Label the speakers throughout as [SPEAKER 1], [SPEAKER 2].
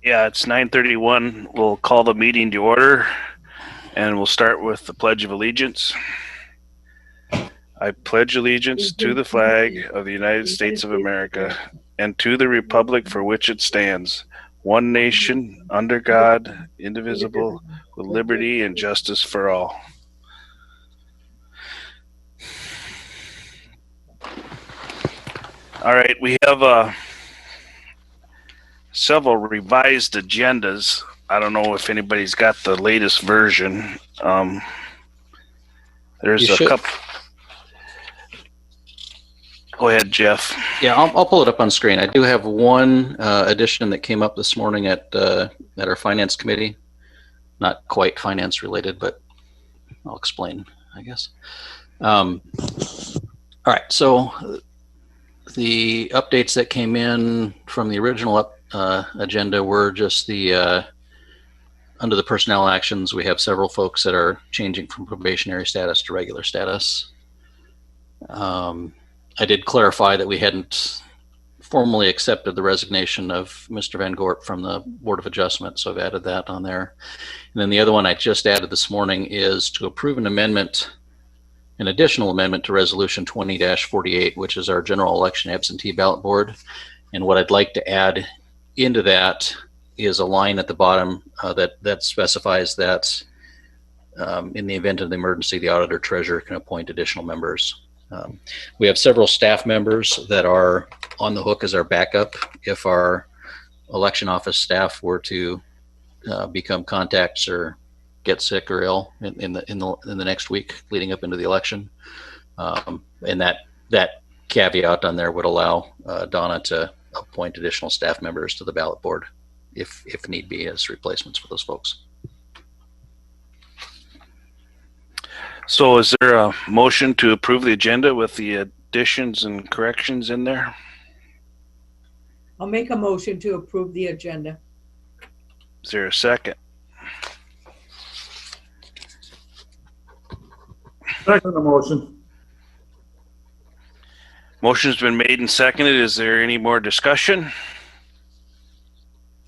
[SPEAKER 1] Yeah, it's 9:31. We'll call the meeting to order, and we'll start with the Pledge of Allegiance. I pledge allegiance to the flag of the United States of America and to the republic for which it stands, one nation, under God, indivisible, with liberty and justice for all. All right, we have several revised agendas. I don't know if anybody's got the latest version. There's a couple. Go ahead, Jeff.
[SPEAKER 2] Yeah, I'll pull it up on screen. I do have one addition that came up this morning at our finance committee. Not quite finance related, but I'll explain, I guess. All right, so the updates that came in from the original agenda were just the under the personnel actions. We have several folks that are changing from probationary status to regular status. I did clarify that we hadn't formally accepted the resignation of Mr. Van Gort from the Board of Adjustment, so I've added that on there. And then the other one I just added this morning is to approve an additional amendment to Resolution 20-48, which is our general election absentee ballot board. And what I'd like to add into that is a line at the bottom that specifies that in the event of the emergency, the auditor treasurer can appoint additional members. We have several staff members that are on the hook as our backup if our election office staff were to become contacts or get sick or ill in the next week leading up into the election. And that caveat on there would allow Donna to appoint additional staff members to the ballot board if need be as replacements for those folks.
[SPEAKER 1] So is there a motion to approve the agenda with the additions and corrections in there?
[SPEAKER 3] I'll make a motion to approve the agenda.
[SPEAKER 1] Is there a second?
[SPEAKER 4] Second the motion.
[SPEAKER 1] Motion's been made and seconded. Is there any more discussion?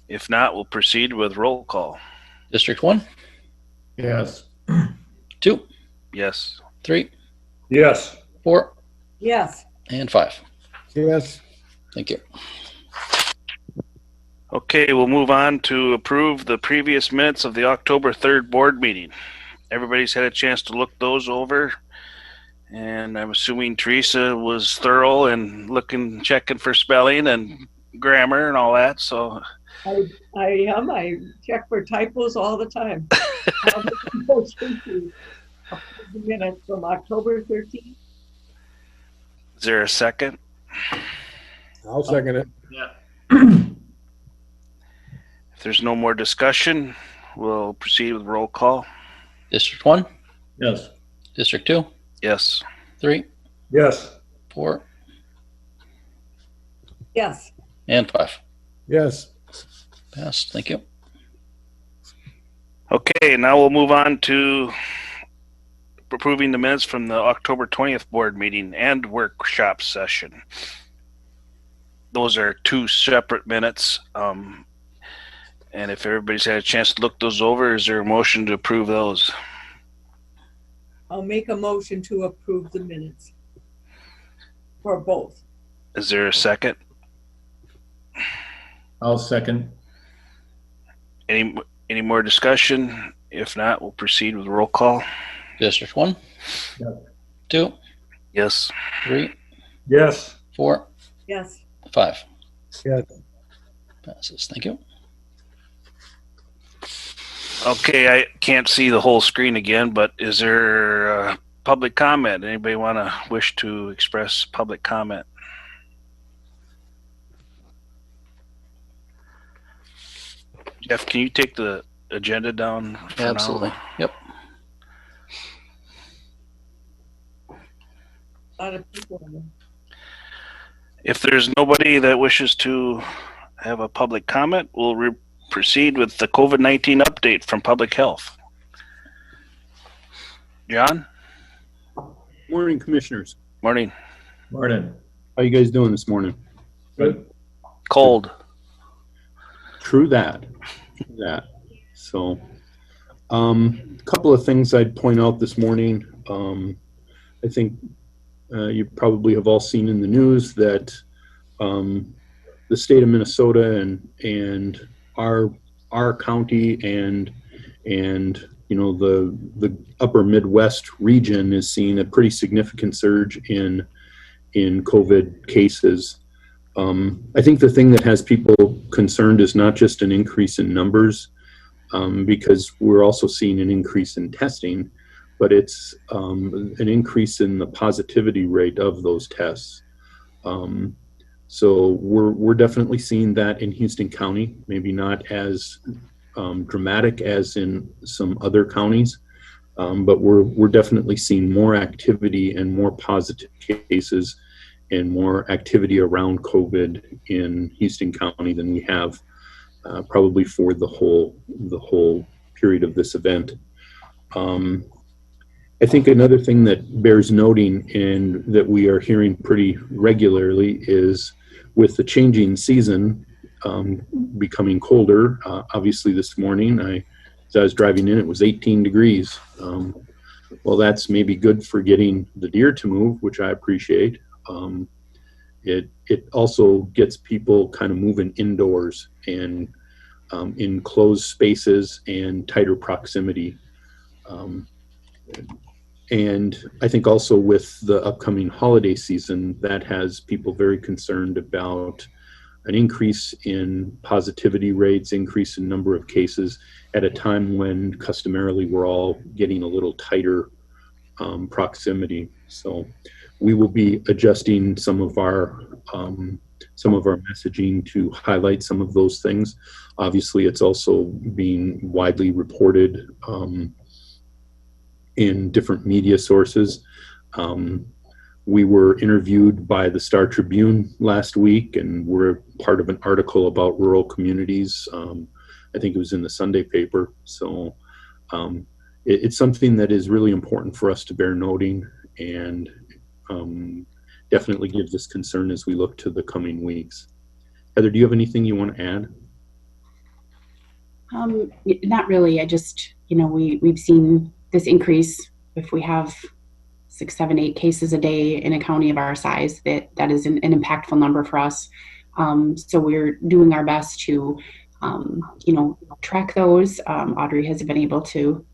[SPEAKER 1] If not, we'll proceed with roll call.
[SPEAKER 2] District 1?
[SPEAKER 4] Yes.
[SPEAKER 2] 2?
[SPEAKER 1] Yes.
[SPEAKER 2] 3?
[SPEAKER 4] Yes.
[SPEAKER 2] 4?
[SPEAKER 3] Yes.
[SPEAKER 2] And 5.
[SPEAKER 4] Yes.
[SPEAKER 2] Thank you.
[SPEAKER 1] Okay, we'll move on to approve the previous minutes of the October 3rd board meeting. Everybody's had a chance to look those over, and I'm assuming Teresa was thorough and checking for spelling and grammar and all that. So
[SPEAKER 3] I am. I check for typos all the time. I'll make a motion to approve the minutes from October 13th.
[SPEAKER 1] is there a second?
[SPEAKER 4] I'll second it.
[SPEAKER 5] Yeah.
[SPEAKER 1] If there's no more discussion, we'll proceed with roll call.
[SPEAKER 2] District 1?
[SPEAKER 4] Yes.
[SPEAKER 2] District 2?
[SPEAKER 1] Yes.
[SPEAKER 2] 3?
[SPEAKER 4] Yes.
[SPEAKER 2] 4?
[SPEAKER 3] Yes.
[SPEAKER 2] And 5.
[SPEAKER 4] Yes.
[SPEAKER 2] Passed. Thank you.
[SPEAKER 1] Okay, now we'll move on to approving the minutes from the October 20th board meeting and workshop session. Those are two separate minutes. And if everybody's had a chance to look those over, is there a motion to approve those?
[SPEAKER 3] I'll make a motion to approve the minutes for both.
[SPEAKER 1] Is there a second?
[SPEAKER 4] I'll second.
[SPEAKER 1] Any more discussion? If not, we'll proceed with roll call.
[SPEAKER 2] District 1?
[SPEAKER 4] Yes.
[SPEAKER 2] 2?
[SPEAKER 1] Yes.
[SPEAKER 2] 3?
[SPEAKER 4] Yes.
[SPEAKER 2] 4?
[SPEAKER 3] Yes.
[SPEAKER 2] 5.
[SPEAKER 4] Yes.
[SPEAKER 2] Passes. Thank you.
[SPEAKER 1] Okay, I can't see the whole screen again, but is there public comment? Anybody wish to express public comment? Jeff, can you take the agenda down for
[SPEAKER 2] Absolutely.
[SPEAKER 1] now?
[SPEAKER 2] Yep.
[SPEAKER 3] A lot of people in there.
[SPEAKER 1] If there's nobody that wishes to have a public comment, we'll proceed with the COVID-19 update from Public Health. John?
[SPEAKER 6] Morning, commissioners.
[SPEAKER 1] Morning.
[SPEAKER 4] Morning.
[SPEAKER 6] How you guys doing this morning?
[SPEAKER 4] Good.
[SPEAKER 1] Cold.
[SPEAKER 6] True that. So, a couple of things I'd point out this morning. I think you probably have all seen in the news that the state of Minnesota and our county and the upper Midwest region is seeing a pretty significant surge in COVID cases. I think the thing that has people concerned is not just an increase in numbers, because we're also seeing an increase in testing, but it's an increase in the positivity rate of those tests. So we're definitely seeing that in Houston County, maybe not as dramatic as in some other counties, but we're definitely seeing more activity and more positive cases and more activity around COVID in Houston County than we have probably for the whole period of this event. I think another thing that bears noting and that we are hearing pretty regularly is with the changing season becoming colder. Obviously this morning, as I was driving in, it was 18 degrees. Well, that's maybe good for getting the deer to move, which I appreciate. It also gets people kind of moving indoors and in closed spaces and tighter proximity. And I think also with the upcoming holiday season, that has people very concerned about an increase in positivity rates, increase in number of cases at a time when customarily we're all getting a little tighter proximity. So we will be adjusting some of our messaging to highlight some of those things. Obviously, it's also being widely reported in different media sources. We were interviewed by the Star Tribune last week, and we're part of an article about rural communities. I think it was in the Sunday paper. So it's something that is really important for us to bear noting, and definitely gives us concern as we look to the coming weeks. Heather, do you have anything you want to add?
[SPEAKER 5] Not really. I just, we've seen this increase. If we have 6, 7, 8 cases a day in a county of our size, that is an impactful number for us. So we're doing our best to, track those. Audrey has been able to,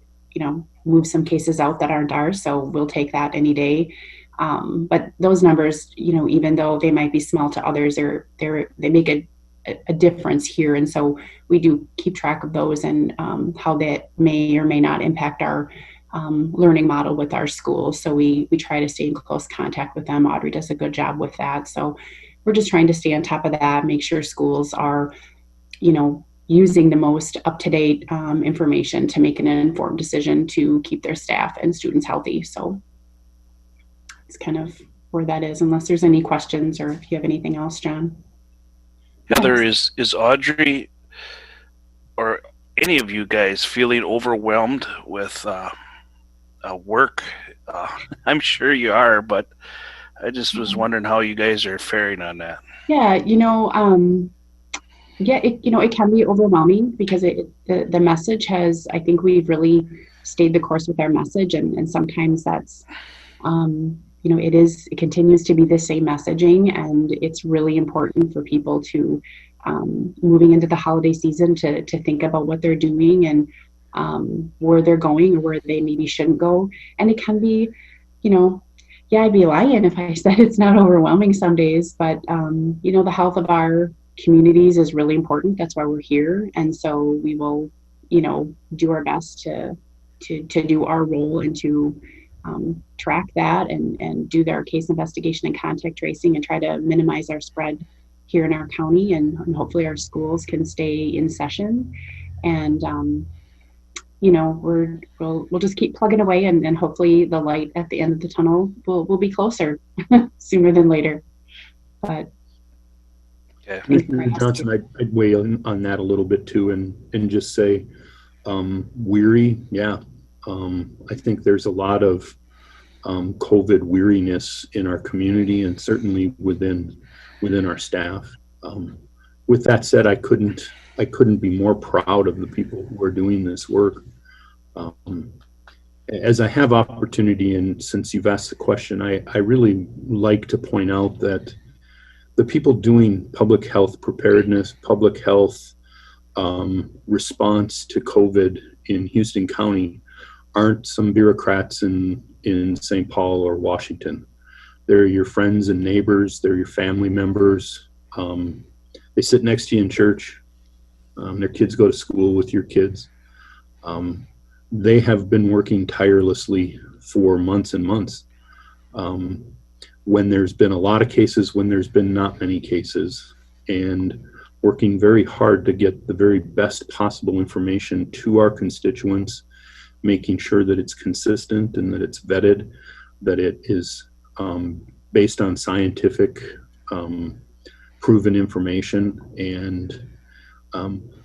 [SPEAKER 5] move some cases out that aren't ours. So we'll take that any day. But those numbers, even though they might be small to others, they make a difference here. And so we do keep track of those and how that may or may not impact our learning model with our schools. So we try to stay in close contact with them. Audrey does a good job with that. So we're just trying to stay on top of that, make sure schools are, using the most up-to-date information to make an informed decision to keep their staff and students healthy. So it's kind of where that is, unless there's any questions or if you have anything else, John.
[SPEAKER 1] Heather, is Audrey or any of you guys feeling overwhelmed with work? I'm sure you are, but I just was wondering how you guys are faring on that.
[SPEAKER 5] Yeah, it can be overwhelming because the message has, I think we've really stayed the course with our message, and sometimes that's, it continues to be the same messaging, and it's really important for people to, moving into the holiday season, to think about what they're doing and where they're going or where they maybe shouldn't go. And it can be, I'd be lying if I said it's not overwhelming some days, but, the health of our communities is really important. That's why we're here. And so we will, do our best to do our role and to track that and do their case investigation and contact tracing and try to minimize our spread here in our county, and hopefully our schools can stay in session. And we'll just keep plugging away, and hopefully the light at the end of the tunnel will be closer sooner than later. But
[SPEAKER 1] yeah.
[SPEAKER 6] Commissioner Johnson, I'd weigh in on that a little bit too, and just say, weary. Yeah. I think there's a lot of COVID weariness in our community and certainly within our staff. With that said, I couldn't I couldn't be more proud of the people who are doing this work. As I have opportunity, and since you've asked the question, I really like to point out that the people doing public health preparedness, public health response to COVID in Houston County aren't some bureaucrats in St. Paul or Washington. They're your friends and neighbors. They're your family members. They sit next to you in church. Their kids go to school with your kids. They have been working tirelessly for months and months. When there's been a lot of cases, when there's been not many cases, and working very hard to get the very best possible information to our constituents, making sure that it's consistent and that it's vetted, that it is based on scientific proven information. And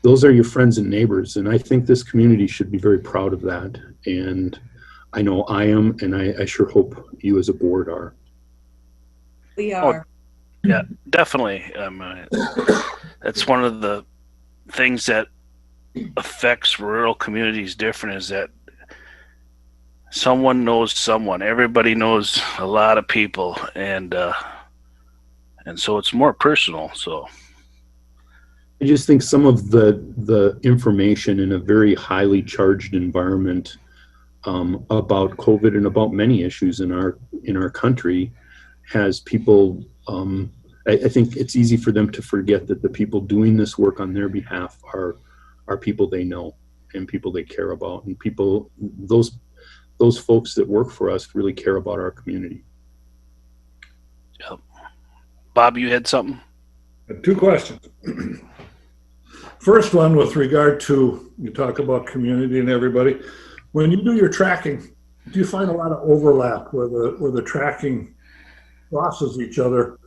[SPEAKER 6] those are your friends and neighbors. And I think this community should be very proud of that. And I know I am, and I sure hope you as a board are.
[SPEAKER 3] We are.
[SPEAKER 1] Yeah, definitely. That's one of the things that affects rural communities different, is that someone knows someone. Everybody knows a lot of people, and so it's more personal. So
[SPEAKER 6] I just think some of the information in a very highly charged environment about COVID and about many issues in our country has people. I think it's easy for them to forget that the people doing this work on their behalf are people they know and people they care about, and people those folks that work for us really care about our community.
[SPEAKER 1] Yep. Bob, you had something?
[SPEAKER 4] Two questions. First one, with regard to, you talk about community and everybody. When you do your tracking, do you find a lot of overlap where the tracking crosses each other?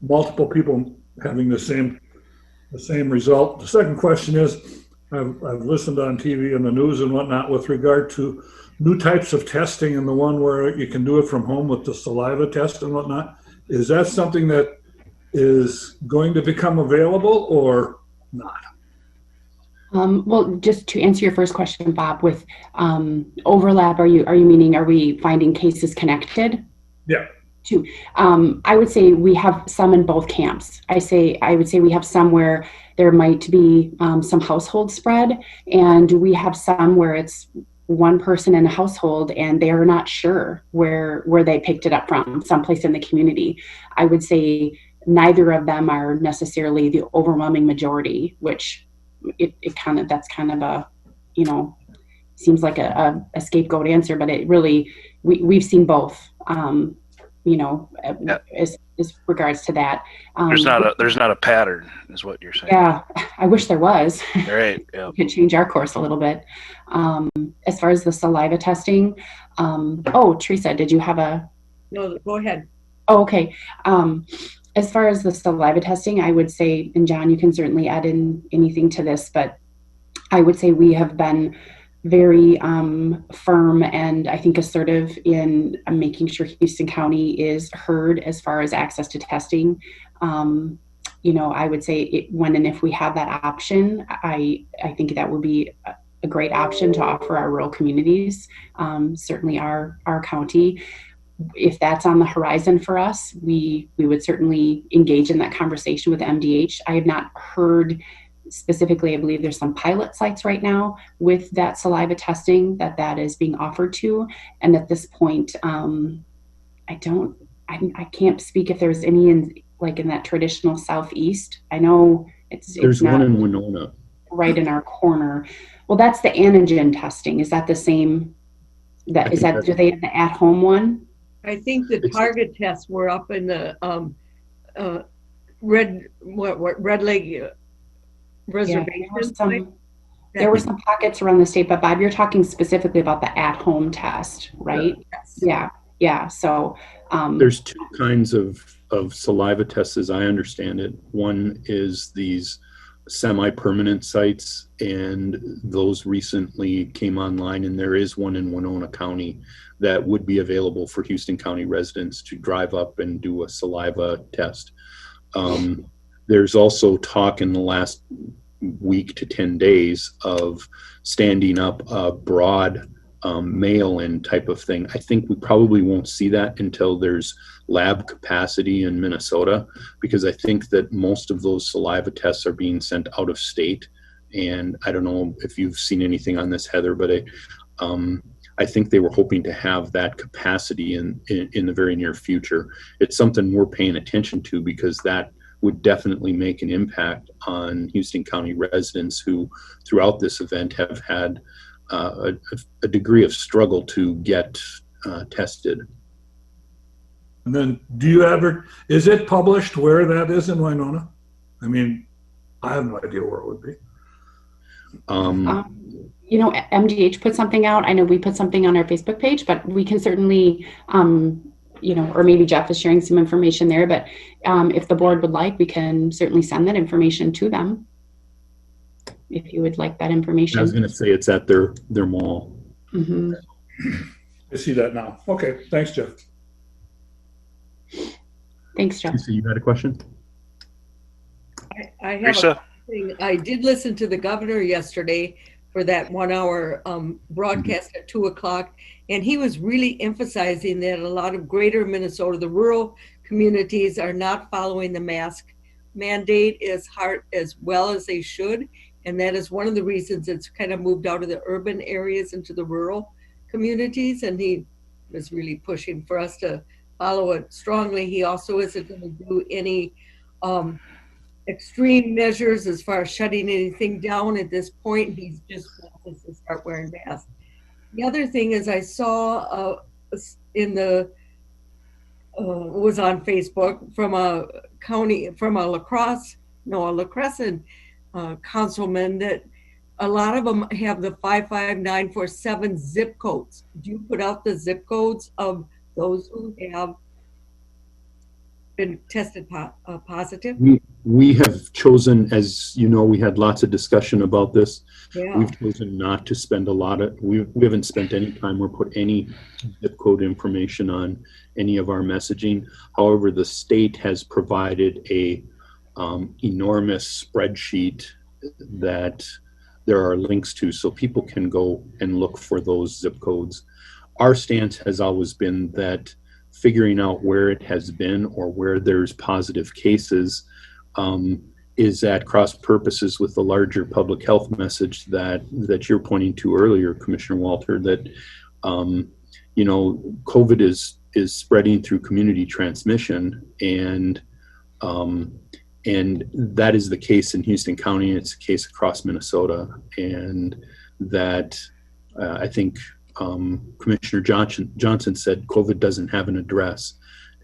[SPEAKER 4] Multiple people having the same result. The second question is, I've listened on TV and the news and whatnot with regard to new types of testing, and the one where you can do it from home with the saliva test and whatnot. Is that something that is going to become available or not?
[SPEAKER 5] Well, just to answer your first question, Bob, with overlap, are you meaning, are we finding cases connected?
[SPEAKER 4] Yeah.
[SPEAKER 5] I would say we have some in both camps. I would say we have some where there might be some household spread, and we have some where it's one person in a household and they're not sure where they picked it up from, someplace in the community. I would say neither of them are necessarily the overwhelming majority, which that's kind of a, seems like a scapegoat answer, but it really, we've seen both. As regards to that.
[SPEAKER 1] There's not a pattern, is what you're saying.
[SPEAKER 5] Yeah, I wish there was.
[SPEAKER 1] Right. Yeah.
[SPEAKER 5] We could change our course a little bit. As far as the saliva testing, Teresa, did you have a?
[SPEAKER 3] No, go ahead.
[SPEAKER 5] Oh, okay. As far as the saliva testing, I would say, and John, you can certainly add in anything to this, but I would say we have been very firm and I think assertive in making sure Houston County is heard as far as access to testing. I would say when and if we have that option, I think that would be a great option to offer our rural communities, certainly our county. If that's on the horizon for us, we would certainly engage in that conversation with MDH. I have not heard specifically, I believe there's some pilot sites right now with that saliva testing that is being offered to. And at this point, I can't speak if there's any in that traditional Southeast. I know
[SPEAKER 6] There's
[SPEAKER 5] not
[SPEAKER 6] one in Winona.
[SPEAKER 5] right in our corner. Well, that's the antigen testing. Is that the same? Do they have the at-home one?
[SPEAKER 3] I think the target tests were up in the Red Lake reservation.
[SPEAKER 5] There were some pockets around the state, but Bob, you're talking specifically about the at-home test, right?
[SPEAKER 3] Yes.
[SPEAKER 5] Yeah. So
[SPEAKER 6] there's two kinds of saliva tests as I understand it. One is these semi-permanent sites, and those recently came online, and there is one in Winona County that would be available for Houston County residents to drive up and do a saliva test. there's also talk in the last week to 10 days of standing up a broad mail-in type of thing. I think we probably won't see that until there's lab capacity in Minnesota, because I think that most of those saliva tests are being sent out of state. And I don't know if you've seen anything on this, Heather, but I think they were hoping to have that capacity in the very near future. It's something we're paying attention to, because that would definitely make an impact on Houston County residents who throughout this event have had a degree of struggle to get tested.
[SPEAKER 4] And then is it published where that is in Winona? I mean, I have no idea where it would be.
[SPEAKER 5] MDH put something out. I know we put something on our Facebook page, but we can certainly, or maybe Jeff is sharing some information there, but if the board would like, we can certainly send that information to them. If you would like that information.
[SPEAKER 6] I was going to say it's at their mall.
[SPEAKER 5] Mm-hmm.
[SPEAKER 4] I see that now. Okay, thanks, Jeff.
[SPEAKER 5] Thanks, Jeff.
[SPEAKER 6] Lisa, you had a question?
[SPEAKER 3] I have
[SPEAKER 1] Teresa?
[SPEAKER 3] a thing. I did listen to the governor yesterday for that 1 hour broadcast at 2:00. And he was really emphasizing that a lot of greater Minnesota, the rural communities, are not following the mask mandate as hard as well as they should. And that is one of the reasons it's kind of moved out of the urban areas into the rural communities. And he was really pushing for us to follow it strongly. He also isn't going to do any extreme measures as far as shutting anything down at this point. He's just wants us to start wearing masks. The other thing is I saw was on Facebook from a La Crescent councilman that a lot of them have the 55947 zip codes. Do you put out the zip codes of those who have been tested positive?
[SPEAKER 6] We have chosen, as you know, we had lots of discussion about this.
[SPEAKER 3] Yeah.
[SPEAKER 6] We've chosen not to spend we haven't spent any time or put any zip code information on any of our messaging. However, the state has provided a enormous spreadsheet that there are links to, so people can go and look for those zip codes. Our stance has always been that figuring out where it has been or where there's positive cases is at cross purposes with the larger public health message that you're pointing to earlier, Commissioner Walter, that COVID is spreading through community transmission, and that is the case in Houston County. It's the case across Minnesota, and that I think Commissioner Johnson said COVID doesn't have an address,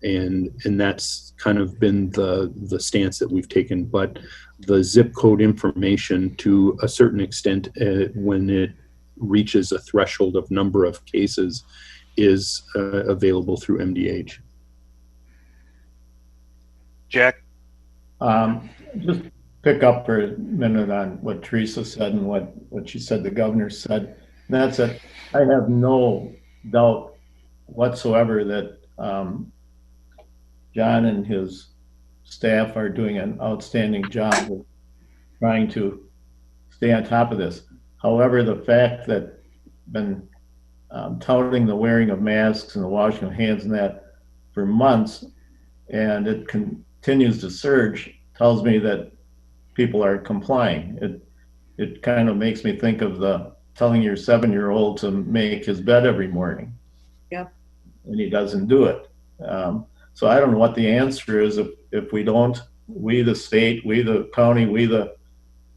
[SPEAKER 6] and that's kind of been the stance that we've taken. But the zip code information, to a certain extent, when it reaches a threshold of number of cases, is available through MDH.
[SPEAKER 1] Jack?
[SPEAKER 7] Just pick up for a minute on what Teresa said and what she said the governor said. That's it. I have no doubt whatsoever that John and his staff are doing an outstanding job of trying to stay on top of this. However, the fact that been touting the wearing of masks and the washing of hands and that for months, and it continues to surge, tells me that people are complying. It kind of makes me think of telling your 7-year-old to make his bed every morning.
[SPEAKER 3] Yeah.
[SPEAKER 7] And he doesn't do it. So I don't know what the answer is if we don't, we the state, we the county, we the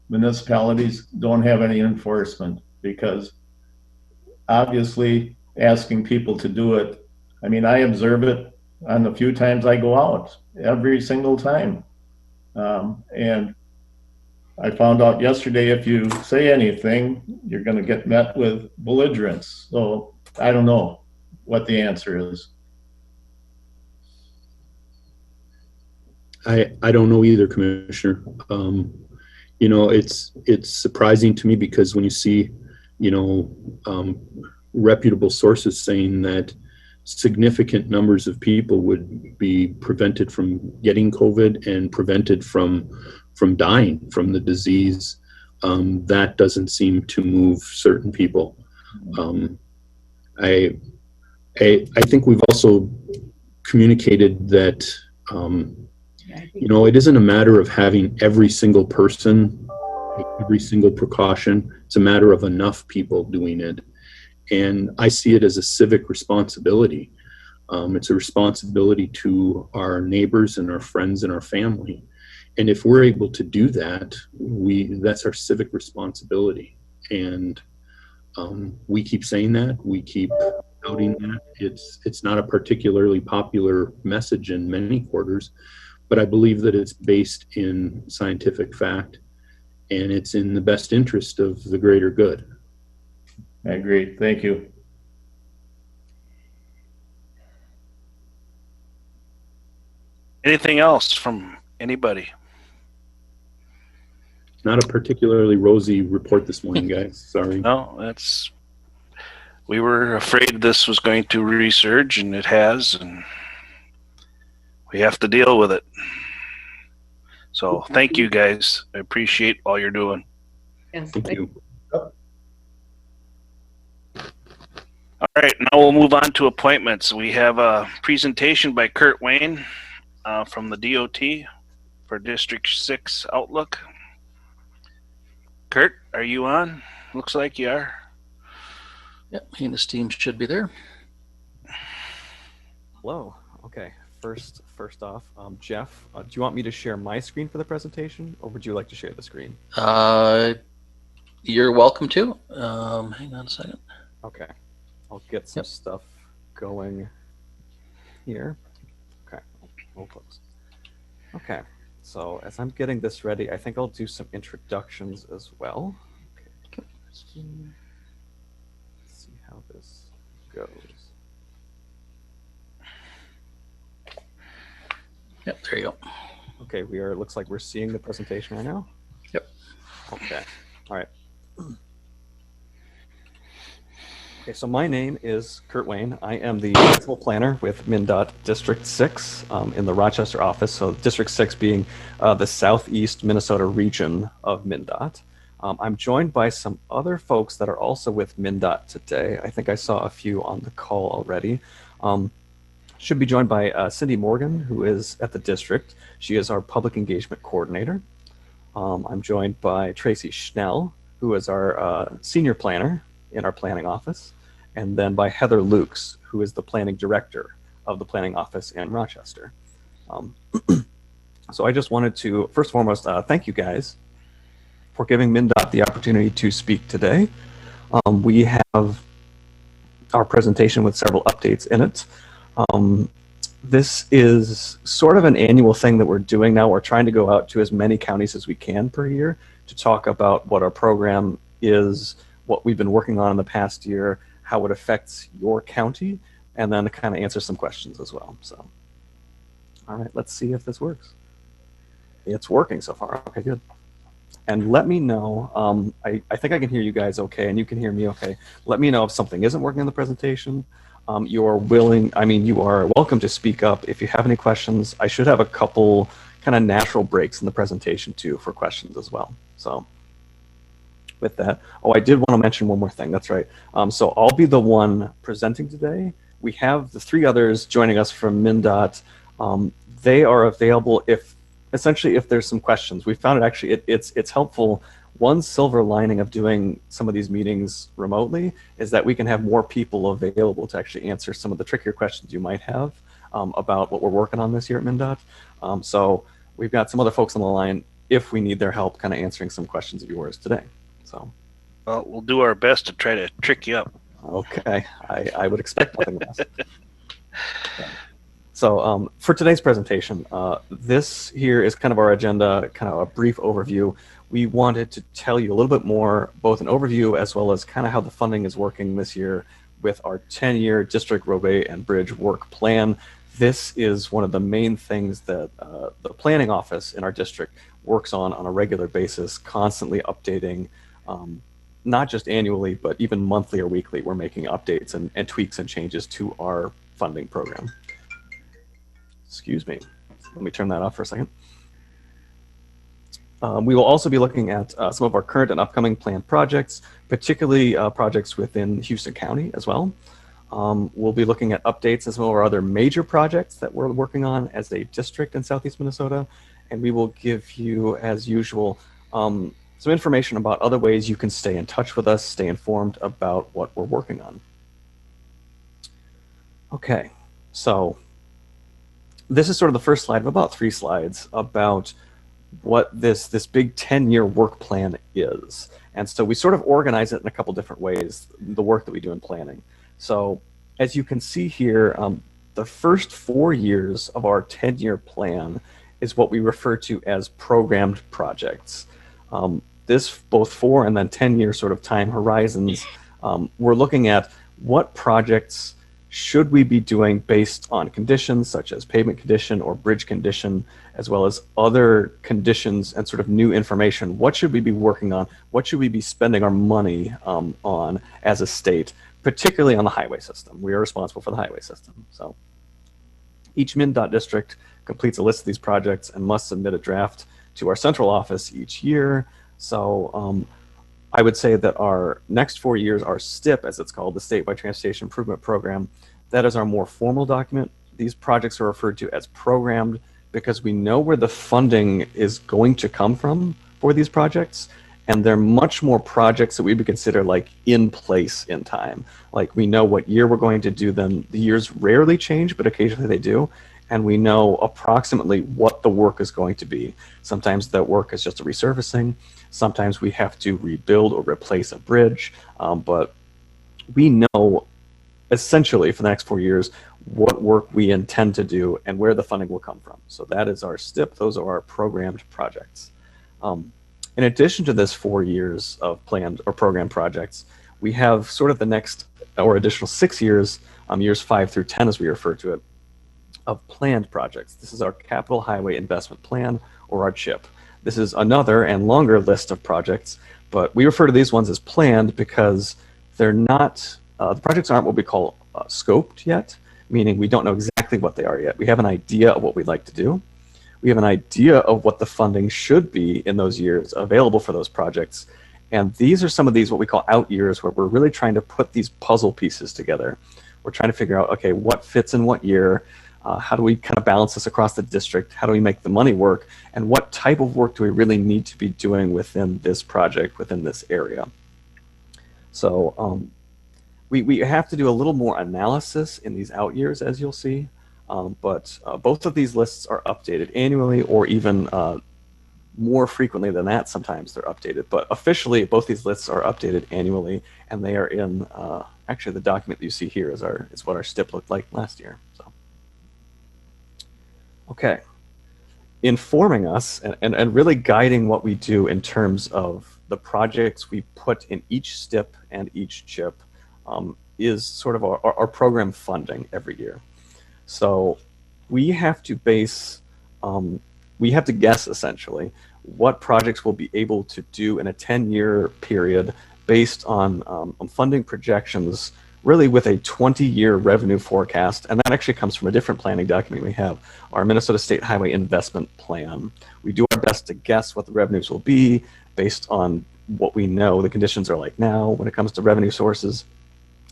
[SPEAKER 7] municipalities don't have any enforcement, because obviously asking people to do it, I mean, I observe it on the few times I go out, every single time. And I found out yesterday, if you say anything, you're going to get met with belligerence. So I don't know what the answer is.
[SPEAKER 6] I don't know either, Commissioner. It's surprising to me, because when you see, reputable sources saying that significant numbers of people would be prevented from getting COVID and prevented from dying from the disease. That doesn't seem to move certain people. I think we've also communicated that it isn't a matter of having every single person, every single precaution. It's a matter of enough people doing it. And I see it as a civic responsibility. It's a responsibility to our neighbors and our friends and our family. And if we're able to do that, that's our civic responsibility. And we keep saying that, we keep outing that. It's not a particularly popular message in many quarters, but I believe that it's based in scientific fact, and it's in the best interest of the greater good.
[SPEAKER 7] I agree. Thank you.
[SPEAKER 1] Anything else from anybody?
[SPEAKER 6] Not a particularly rosy report this morning, guys. Sorry.
[SPEAKER 1] No, we were afraid this was going to resurge, and it has, and we have to deal with it. So thank you, guys. I appreciate all you're doing.
[SPEAKER 3] Yes,
[SPEAKER 6] Thank you.
[SPEAKER 1] All right, now we'll move on to appointments. We have a presentation by Kurt Wayne from the DOT for District 6 Outlook. Kurt, are you on? Looks like you are.
[SPEAKER 2] Yep, he and his team should be there.
[SPEAKER 8] Hello. Okay. First off, Jeff, do you want me to share my screen for the presentation, or would you like to share the screen?
[SPEAKER 2] You're welcome to. Hang on a second.
[SPEAKER 8] Okay. I'll get some stuff going here. Okay. We'll close. Okay. So as I'm getting this ready, I think I'll do some introductions as well. Okay. Let's see how this goes.
[SPEAKER 2] Yep, there you go.
[SPEAKER 8] Okay, looks like we're seeing the presentation right now.
[SPEAKER 2] Yep.
[SPEAKER 8] Okay. All right. Okay, so my name is Kurt Wayne. I am the principal planner with MnDOT District 6 in the Rochester office. So District 6 being the Southeast Minnesota region of MnDOT. I'm joined by some other folks that are also with MnDOT today. I think I saw a few on the call already. Should be joined by Cindy Morgan, who is at the district. She is our public engagement coordinator. I'm joined by Tracy Schnell, who is our senior planner in our planning office, and then by Heather Lukes, who is the planning director of the planning office in Rochester. So I just wanted to, first and foremost, thank you guys for giving MnDOT the opportunity to speak today. We have our presentation with several updates in it. This is sort of an annual thing that we're doing now. We're trying to go out to as many counties as we can per year to talk about what our program is, what we've been working on in the past year, how it affects your county, and then to kind of answer some questions as well. So, all right, let's see if this works. It's working so far. Okay, good. And let me know, I think I can hear you guys okay, and you can hear me okay. Let me know if something isn't working in the presentation. You are welcome to speak up if you have any questions. I should have a couple kind of natural breaks in the presentation too for questions as well. So with that, I did want to mention one more thing. That's right. So I'll be the one presenting today. We have the three others joining us from MnDOT. They are available if there's some questions. We found it actually, it's helpful. One silver lining of doing some of these meetings remotely is that we can have more people available to actually answer some of the trickier questions you might have about what we're working on this year at MnDOT. So we've got some other folks on the line if we need their help kind of answering some questions of yours today. So,
[SPEAKER 1] well, we'll do our best to try to trick you up.
[SPEAKER 8] Okay, I would expect nothing less. So for today's presentation, this here is kind of our agenda, kind of a brief overview. We wanted to tell you a little bit more, both an overview as well as kind of how the funding is working this year with our 10-year district roadway and bridge work plan. This is one of the main things that the planning office in our district works on a regular basis, constantly updating, not just annually, but even monthly or weekly. We're making updates and tweaks and changes to our funding program. Excuse me. Let me turn that off for a second. We will also be looking at some of our current and upcoming planned projects, particularly projects within Houston County as well. We'll be looking at updates on some of our other major projects that we're working on as a district in Southeast Minnesota. And we will give you, as usual, some information about other ways you can stay in touch with us, stay informed about what we're working on. Okay, so this is sort of the first slide of about 3 slides about what this big 10-year work plan is. And so we sort of organize it in a couple different ways, the work that we do in planning. So as you can see here, the first 4 years of our 10-year plan is what we refer to as programmed projects. This both 4 and then 10-year sort of time horizons, we're looking at what projects should we be doing based on conditions such as pavement condition or bridge condition, as well as other conditions and sort of new information. What should we be working on? What should we be spending our money on as a state, particularly on the highway system? We are responsible for the highway system. So each MnDOT district completes a list of these projects and must submit a draft to our central office each year. So I would say that our next 4 years, our STIP, as it's called, the Statewide Transportation Improvement Program, that is our more formal document. These projects are referred to as programmed because we know where the funding is going to come from for these projects. And they're much more projects that we would consider like in place in time. Like we know what year we're going to do them. The years rarely change, but occasionally they do. And we know approximately what the work is going to be. Sometimes that work is just a resurfacing. Sometimes we have to rebuild or replace a bridge. But we know essentially for the next 4 years what work we intend to do and where the funding will come from. So that is our STIP. Those are our programmed projects. In addition to this 4 years of planned or programmed projects, we have sort of the next or additional 6 years, years 5 through 10 as we refer to it, of planned projects. This is our Capital Highway Investment Plan, or our CHIP. This is another and longer list of projects, but we refer to these ones as planned because they're not, the projects aren't what we call scoped yet, meaning we don't know exactly what they are yet. We have an idea of what we'd like to do. We have an idea of what the funding should be in those years available for those projects. And these are some of these what we call out years where we're really trying to put these puzzle pieces together. We're trying to figure out, okay, what fits in what year? How do we kind of balance this across the district? How do we make the money work? And what type of work do we really need to be doing within this project, within this area? So we have to do a little more analysis in these out years, as you'll see. But both of these lists are updated annually or even more frequently than that. Sometimes they're updated. But officially, both these lists are updated annually, and they are in, actually the document that you see here is what our STIP looked like last year. So. Okay. Informing us and really guiding what we do in terms of the projects we put in each STIP and each CHIP is sort of our program funding every year. So we have to base, we have to guess essentially what projects we'll be able to do in a 10-year period based on funding projections, really with a 20-year revenue forecast. And that actually comes from a different planning document we have, our Minnesota State Highway Investment Plan. We do our best to guess what the revenues will be based on what we know the conditions are like now when it comes to revenue sources.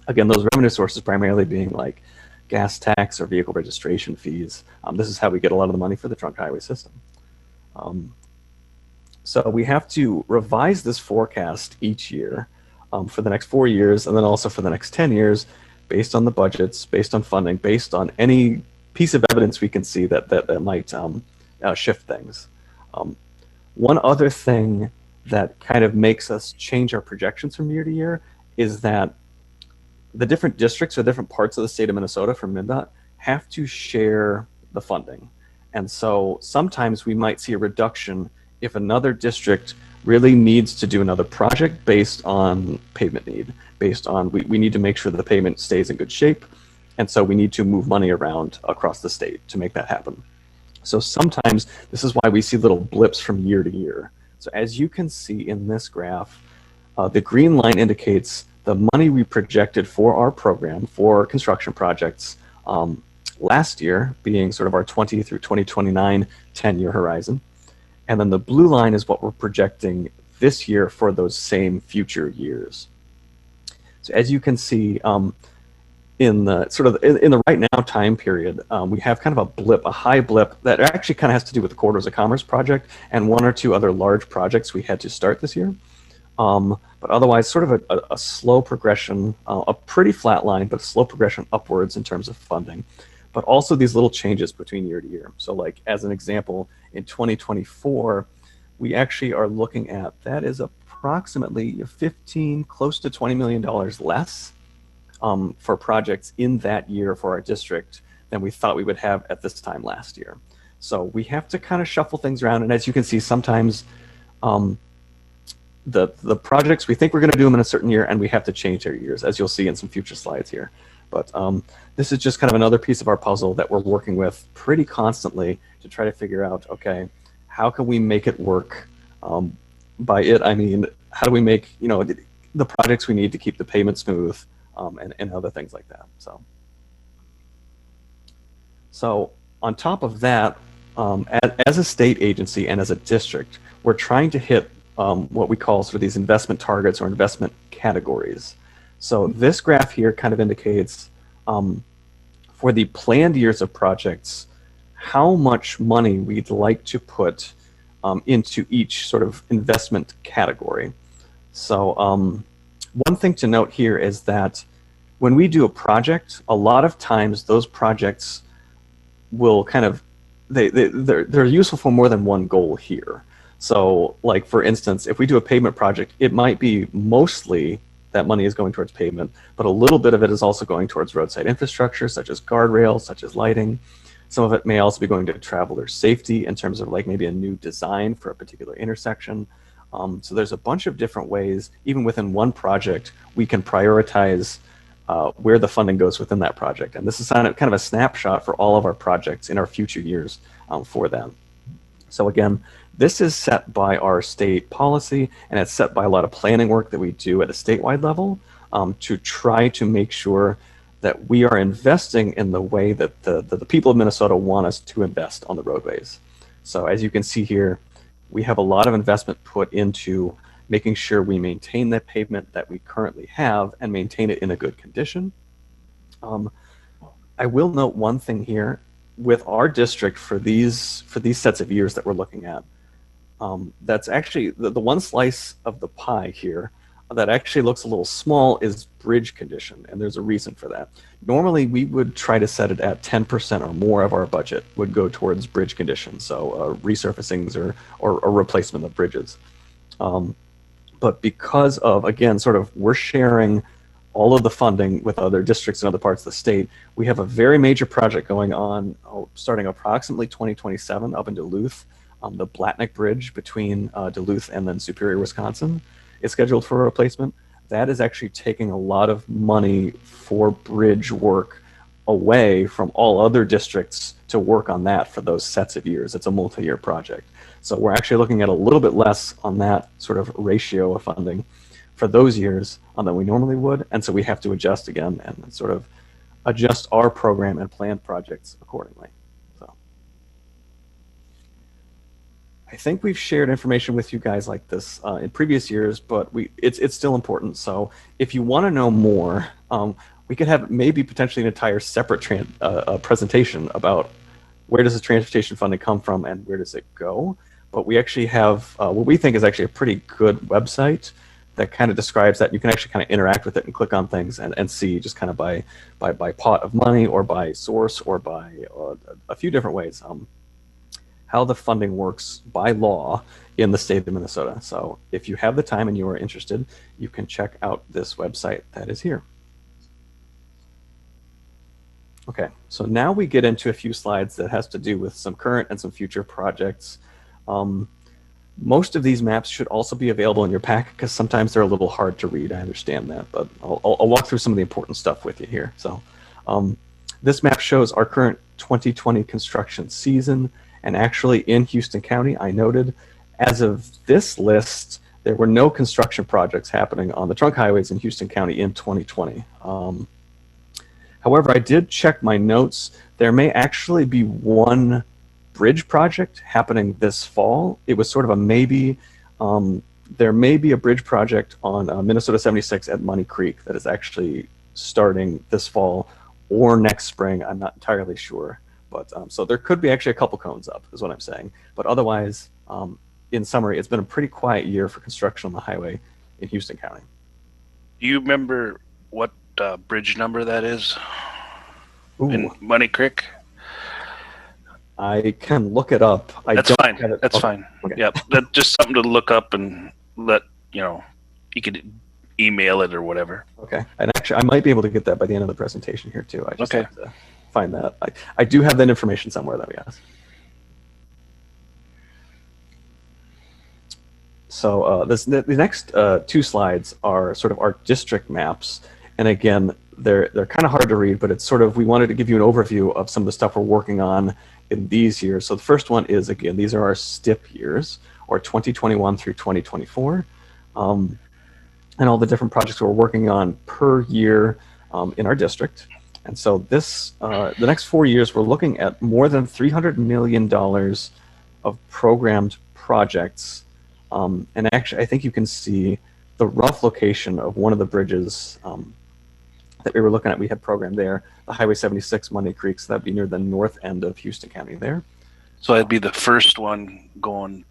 [SPEAKER 8] Again, those revenue sources primarily being like gas tax or vehicle registration fees. This is how we get a lot of the money for the trunk highway system. So we have to revise this forecast each year for the next 4 years and then also for the next 10 years based on the budgets, based on funding, based on any piece of evidence we can see that might shift things. One other thing that kind of makes us change our projections from year to year is that the different districts or different parts of the state of Minnesota from MnDOT have to share the funding. And so sometimes we might see a reduction if another district really needs to do another project based on pavement need, based on we need to make sure that the pavement stays in good shape. And so we need to move money around across the state to make that happen. So sometimes this is why we see little blips from year to year. So as you can see in this graph, the green line indicates the money we projected for our program for construction projects Last year being sort of our 20 through 2029 10-year horizon. And then the blue line is what we're projecting this year for those same future years. So as you can see, in the sort of in the right now time period, we have kind of a blip, a high blip that actually kind of has to do with the Corridors of Commerce project and one or two other large projects we had to start this year. But otherwise, sort of a slow progression, a pretty flat line, but a slow progression upwards in terms of funding. But also these little changes between year to year. So like as an example, in 2024, we actually are looking at, that is approximately 15, close to $20 million less for projects in that year for our district than we thought we would have at this time last year. So we have to kind of shuffle things around. And as you can see, sometimes the projects, we think we're going to do them in a certain year and we have to change their years, as you'll see in some future slides here. But this is just kind of another piece of our puzzle that we're working with pretty constantly to try to figure out, okay, how can we make it work? By it, I mean, how do we make, you know, the projects we need to keep the payment smooth and other things like that. So on top of that, as a state agency and as a district, we're trying to hit what we call sort of these investment targets or investment categories. So this graph here kind of indicates for the planned years of projects, how much money we'd like to put into each sort of investment category. So one thing to note here is that when we do a project, a lot of times those projects will kind of, they're useful for more than one goal here. So like, for instance, if we do a pavement project, it might be mostly that money is going towards pavement, but a little bit of it is also going towards roadside infrastructure, such as guardrails, such as lighting. Some of it may also be going to traveler safety in terms of like maybe a new design for a particular intersection. So there's a bunch of different ways, even within one project, we can prioritize where the funding goes within that project. And this is kind of a snapshot for all of our projects in our future years for them. So again, this is set by our state policy, and it's set by a lot of planning work that we do at a statewide level to try to make sure that we are investing in the way that the people of Minnesota want us to invest on the roadways. So as you can see here, we have a lot of investment put into making sure we maintain the pavement that we currently have and maintain it in a good condition. I will note one thing here with our district for these sets of years that we're looking at. That's actually the one slice of the pie here that actually looks a little small is bridge condition, and there's a reason for that. Normally, we would try to set it at 10% or more of our budget would go towards bridge condition, so resurfacings or replacement of bridges. But because of, again, sort of we're sharing all of the funding with other districts in other parts of the state, we have a very major project going on starting approximately 2027 up in Duluth. The Blatnick Bridge between Duluth and then Superior, Wisconsin is scheduled for a replacement. That is actually taking a lot of money for bridge work away from all other districts to work on that for those sets of years. It's a multi-year project. So we're actually looking at a little bit less on that sort of ratio of funding for those years than we normally would. And so we have to adjust again and sort of adjust our program and plan projects accordingly. I think we've shared information with you guys like this in previous years, but it's still important. So if you want to know more, we could have maybe potentially an entire separate presentation about where does the transportation funding come from and where does it go. But we actually have what we think is actually a pretty good website that kind of describes that. You can actually kind of interact with it and click on things and see just kind of by pot of money or by source or by a few different ways. How the funding works by law in the state of Minnesota. So if you have the time and you are interested, you can check out this website that is here. Okay, so now we get into a few slides that has to do with some current and some future projects. Most of these maps should also be available in your pack because sometimes they're a little hard to read. I understand that, but I'll walk through some of the important stuff with you here. So this map shows our current 2020 construction season. And actually in Houston County, I noted, as of this list, there were no construction projects happening on the trunk highways in Houston County in 2020. However, I did check my notes. There may actually be one bridge project happening this fall. It was sort of a maybe. There may be a bridge project on Minnesota 76 at Money Creek that is actually starting this fall or next spring. I'm not entirely sure. But so there could be actually a couple cones up, is what I'm saying. But otherwise, in summary, it's been a pretty quiet year for construction on the highway in Houston County.
[SPEAKER 1] Do you remember what bridge number that is
[SPEAKER 8] Ooh,
[SPEAKER 1] in Money Creek?
[SPEAKER 8] I can look it up.
[SPEAKER 1] That's
[SPEAKER 8] don't
[SPEAKER 1] fine.
[SPEAKER 8] have it-
[SPEAKER 1] That's
[SPEAKER 8] okay,
[SPEAKER 1] fine.
[SPEAKER 8] okay.
[SPEAKER 1] Yep. That's just something to look up and let you could email it or whatever.
[SPEAKER 8] Okay. And actually, I might be able to get that by the end of the presentation here too. I just
[SPEAKER 1] Okay.
[SPEAKER 8] have to find that. I do have that information somewhere though, yes. So the next two slides are sort of our district maps. And again, they're kind of hard to read, but it's sort of, we wanted to give you an overview of some of the stuff we're working on in these years. So the first one is, again, these are our STIP years, or 2021 through 2024. And all the different projects we're working on per year in our district. And so this, the next 4 years, we're looking at more than $300 million of programmed projects. And actually, I think you can see the rough location of one of the bridges that we were looking at. We had programmed there, the Highway 76 Money Creek, so that'd be near the north end of Houston County there.
[SPEAKER 1] So that'd be the first one going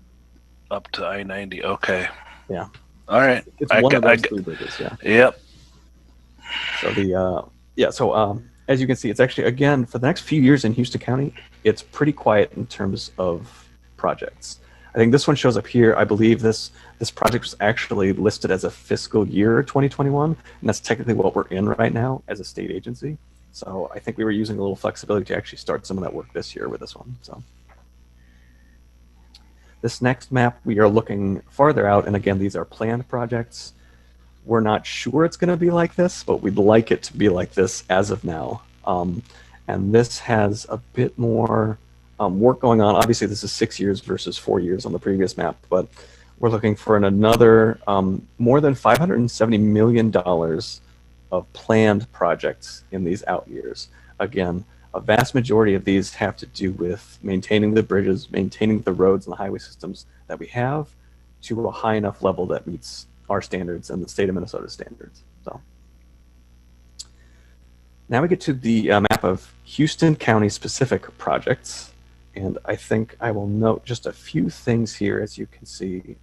[SPEAKER 1] up to I-90. Okay.
[SPEAKER 8] Yeah.
[SPEAKER 1] All right.
[SPEAKER 8] It's
[SPEAKER 1] I
[SPEAKER 8] one
[SPEAKER 1] got-
[SPEAKER 8] of
[SPEAKER 1] I
[SPEAKER 8] those
[SPEAKER 1] got-
[SPEAKER 8] three bridges, yeah.
[SPEAKER 1] Yep.
[SPEAKER 8] So as you can see, it's actually, again, for the next few years in Houston County, it's pretty quiet in terms of projects. I think this one shows up here. I believe this project was actually listed as a fiscal year 2021, and that's technically what we're in right now as a state agency. So I think we were using a little flexibility to actually start some of that work this year with this one. So this next map, we are looking farther out, and again, these are planned projects. We're not sure it's going to be like this, but we'd like it to be like this as of now. And this has a bit more work going on. Obviously, this is 6 years versus 4 years on the previous map, but we're looking for another more than $570 million of planned projects in these out years. Again, a vast majority of these have to do with maintaining the bridges, maintaining the roads and the highway systems that we have to a high enough level that meets our standards and the state of Minnesota standards. So now we get to the map of Houston County specific projects. And I think I will note just a few things here, as you can see.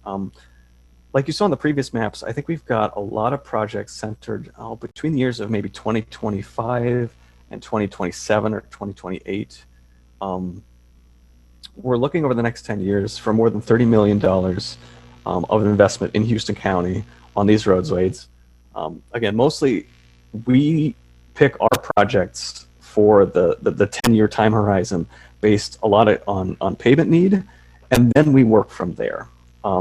[SPEAKER 8] Like you saw in the previous maps, I think we've got a lot of projects centered between the years of maybe 2025 and 2027 or 2028. We're looking over the next 10 years for more than $30 million of investment in Houston County on these roadways. Again, mostly we pick our projects for the 10-year time horizon based a lot on pavement need, and then we work from there.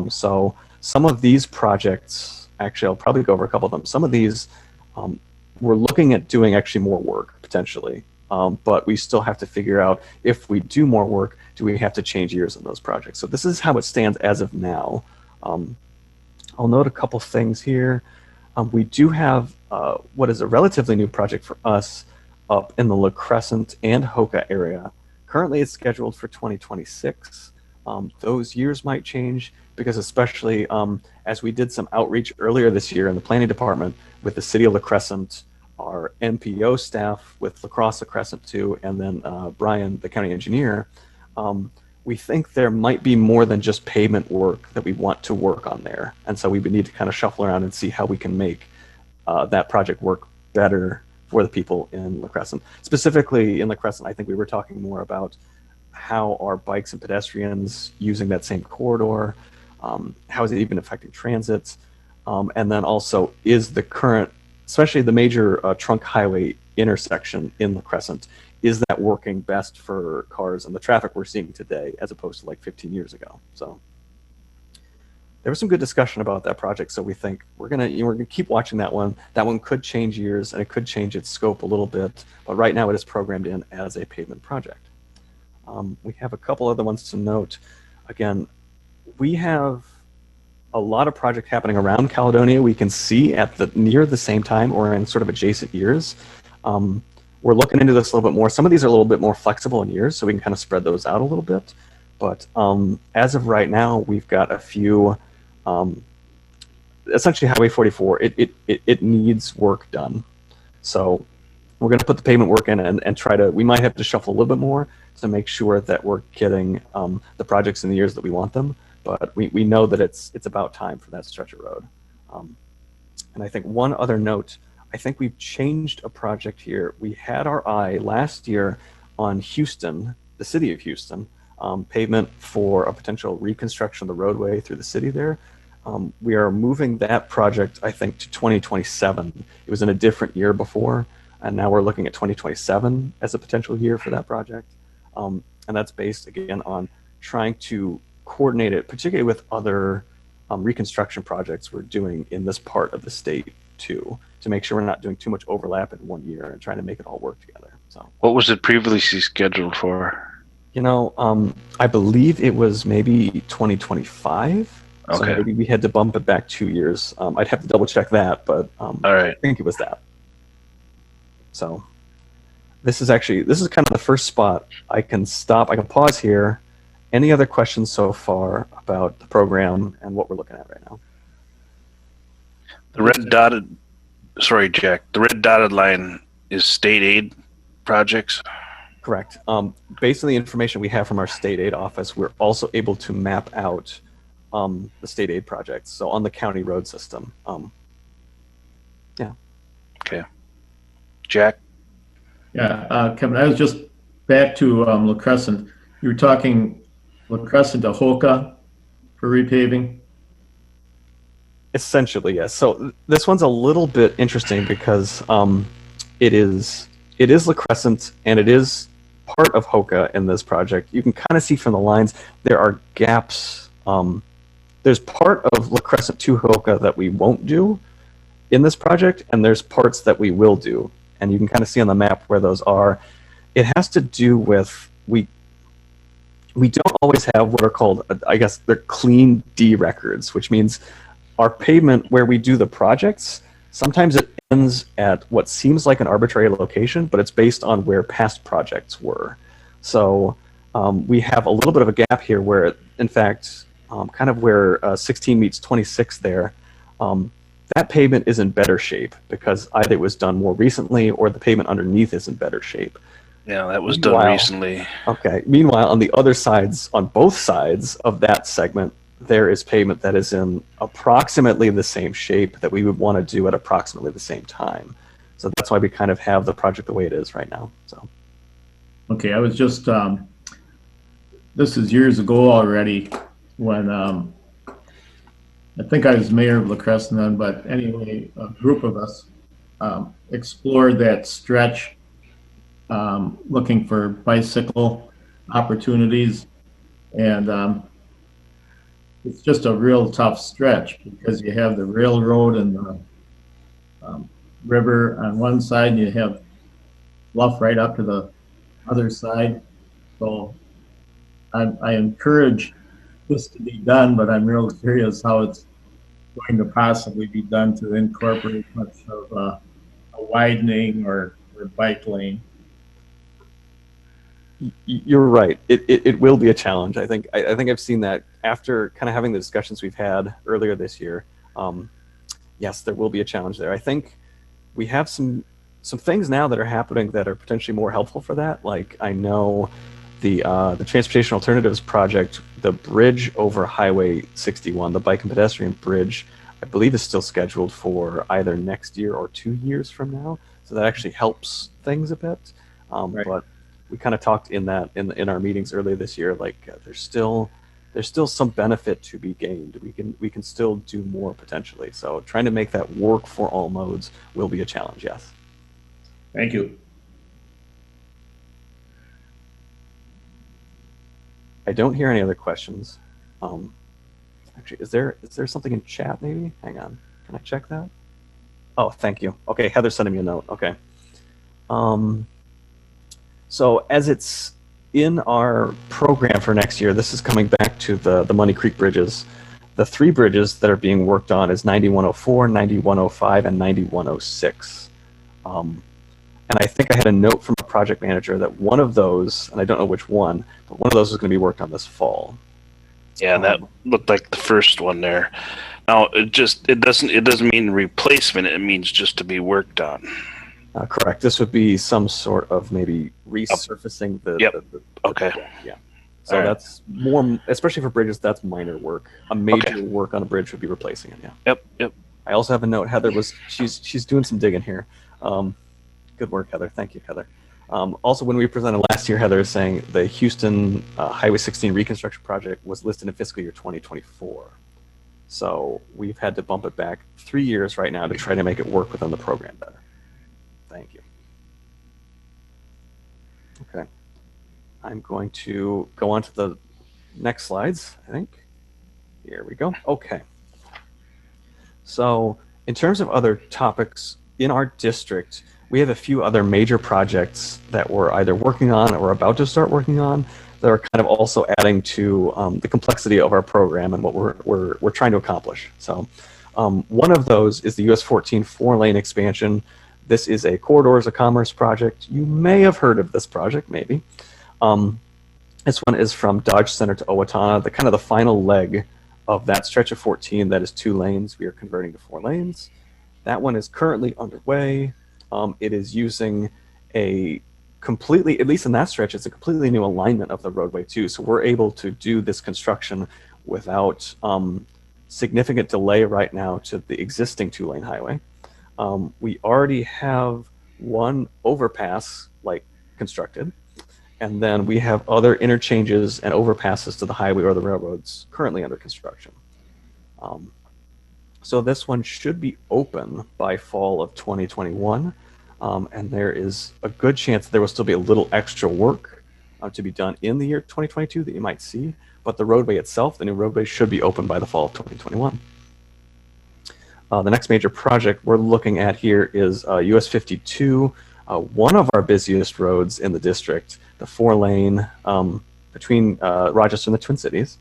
[SPEAKER 8] So some of these projects, actually I'll probably go over a couple of them. Some of these we're looking at doing actually more work potentially, but we still have to figure out if we do more work, do we have to change years on those projects? So this is how it stands as of now. I'll note a couple things here. We do have what is a relatively new project for us up in the La Crescent and Hoka area. Currently it's scheduled for 2026. Those years might change because especially as we did some outreach earlier this year in the planning department with the city of La Crescent, our MPO staff with La Crosse La Crescent too, and then Brian, the county engineer, we think there might be more than just pavement work that we want to work on there. And so we would need to kind of shuffle around and see how we can make that project work better for the people in La Crescent. Specifically in La Crescent, I think we were talking more about how are bikes and pedestrians using that same corridor, how is it even affecting transit, and then also is the current, especially the major trunk highway intersection in La Crescent, is that working best for cars and the traffic we're seeing today as opposed to like 15 years ago? So there was some good discussion about that project. So we think we're gonna keep watching that one. That one could change years and it could change its scope a little bit, but right now it is programmed in as a pavement project. We have a couple other ones to note. Again, we have a lot of projects happening around Caledonia. We can see at near the same time or in sort of adjacent years. we're looking into this a little bit more. Some of these are a little bit more flexible in years, so we can kind of spread those out a little bit. But as of right now, we've got a few. Essentially, Highway 44, it needs work done. So we're going to put the pavement work in and try to. We might have to shuffle a little bit more to make sure that we're getting the projects in the years that we want them. But we know that it's about time for that stretch of road. And I think one other note, I think we've changed a project here. We had our eye last year on Houston, the city of Houston, pavement for a potential reconstruction of the roadway through the city there. We are moving that project, I think, to 2027. It was in a different year before, and now we're looking at 2027 as a potential year for that project. And that's based, again, on trying to coordinate it, particularly with other reconstruction projects we're doing in this part of the state too, to make sure we're not doing too much overlap in one year and trying to make it all work together. So,
[SPEAKER 1] What was it previously scheduled for?
[SPEAKER 8] I believe it was maybe 2025. So
[SPEAKER 1] Okay.
[SPEAKER 8] maybe we had to bump it back 2 years. I'd have to double check that, but
[SPEAKER 1] All right.
[SPEAKER 8] I think it was that. So this is kind of the first spot I can stop. I can pause here. Any other questions so far about the program and what we're looking at right now?
[SPEAKER 1] The red dotted, sorry, Jack, the red dotted line is state aid projects.
[SPEAKER 8] Correct. Based on the information we have from our state aid office, we're also able to map out the state aid projects. So on the county road system.
[SPEAKER 1] Okay. Jack?
[SPEAKER 7] Yeah, Kevin, I was just back to La Crescent. You were talking La Crescent to Hoka for repaving.
[SPEAKER 8] Essentially, yes. So this one's a little bit interesting because it is La Crescent and it is part of Hoka in this project. You can kind of see from the lines there are gaps. There's part of La Crescent to Hoka that we won't do in this project, and there's parts that we will do. And you can kind of see on the map where those are. It has to do with we don't always have what are called, I guess, they're clean D records, which means our pavement where we do the projects, sometimes it ends at what seems like an arbitrary location, but it's based on where past projects were. So we have a little bit of a gap here where, in fact, kind of where 16 meets 26 there, that pavement is in better shape because either it was done more recently or the pavement underneath is in better shape.
[SPEAKER 1] Yeah, that was done
[SPEAKER 8] Meanwhile-
[SPEAKER 1] recently.
[SPEAKER 8] Okay. Meanwhile, on the other sides, on both sides of that segment, there is pavement that is in approximately the same shape that we would want to do at approximately the same time. So that's why we kind of have the project the way it is right now. So
[SPEAKER 7] Okay, I was just, this is years ago already when, I think I was mayor of La Crescent then, but anyway, a group of us explored that stretch looking for bicycle opportunities. And it's just a real tough stretch because you have the railroad and the river on one side, and you have bluff right up to the other side. So I encourage this to be done, but I'm real curious how it's going to possibly be done to incorporate much of a widening or bike lane.
[SPEAKER 8] you're right. It will be a challenge. I think I've seen that after kind of having the discussions we've had earlier this year. Yes, there will be a challenge there. I think we have some things now that are happening that are potentially more helpful for that. Like I know the Transportation Alternatives Project, the bridge over Highway 61, the bike and pedestrian bridge, I believe is still scheduled for either next year or 2 years from now. So that actually helps things a bit.
[SPEAKER 7] Right.
[SPEAKER 8] But we kind of talked in our meetings earlier this year, like there's still some benefit to be gained. We can still do more potentially. So trying to make that work for all modes will be a challenge. Yes.
[SPEAKER 7] Thank you.
[SPEAKER 8] I don't hear any other questions. Actually, is there something in chat maybe? Hang on. Can I check that? Oh, thank you. Okay, Heather's sending me a note. Okay. So as it's in our program for next year, this is coming back to the Money Creek bridges. The 3 bridges that are being worked on is 9104, 9105, and 9106. And I think I had a note from a project manager that one of those, and I don't know which one, but one of those is going to be worked on this fall.
[SPEAKER 1] Yeah, that looked like the first one there. Now it doesn't mean replacement. It means just to be worked on.
[SPEAKER 8] Correct. This would be some sort of maybe resurfacing the.
[SPEAKER 1] Yep.
[SPEAKER 8] the
[SPEAKER 1] Okay.
[SPEAKER 8] Yeah. So
[SPEAKER 1] All right.
[SPEAKER 8] that's more, especially for bridges, that's minor work. A major work on a bridge would be replacing it. Yeah.
[SPEAKER 1] Yep.
[SPEAKER 8] I also have a note. Heather she's doing some digging here. Good work, Heather. Thank you, Heather. Also, when we presented last year, Heather is saying the Houston Highway 16 reconstruction project was listed in fiscal year 2024. So we've had to bump it back 3 years right now to try to make it work within the program better. Thank you. Okay. I'm going to go on to the next slides, I think. Here we go. Okay. So in terms of other topics in our district, we have a few other major projects that we're either working on or about to start working on that are kind of also adding to the complexity of our program and what we're trying to accomplish. So one of those is the US 14 4-lane expansion. This is a Corridors of Commerce project. You may have heard of this project, maybe. This one is from Dodge Center to Owatonna, the kind of the final leg of that stretch of 14 that is 2 lanes. We are converting to 4 lanes. That one is currently underway. It is using a completely, at least in that stretch, it's a completely new alignment of the roadway too. So we're able to do this construction without significant delay right now to the existing 2-lane highway. We already have one overpass constructed, and then we have other interchanges and overpasses to the highway or the railroads currently under construction. So this one should be open by fall of 2021. And there is a good chance that there will still be a little extra work to be done in the year 2022 that you might see. But the roadway itself, the new roadway, should be open by the fall of 2021. The next major project we're looking at here is US 52, one of our busiest roads in the district, the 4-lane between Rochester and the Twin Cities.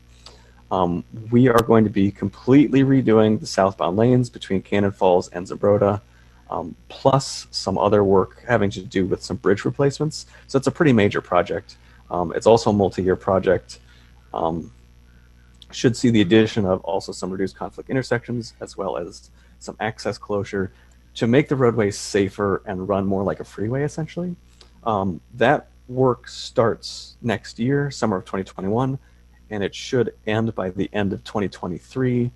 [SPEAKER 8] We are going to be completely redoing the southbound lanes between Cannon Falls and Zumbrota, plus some other work having to do with some bridge replacements. So it's a pretty major project. It's also a multi-year project. Should see the addition of also some reduced conflict intersections, as well as some access closure to make the roadway safer and run more like a freeway, essentially. That work starts next year, summer of 2021, and it should end by the end of 2023.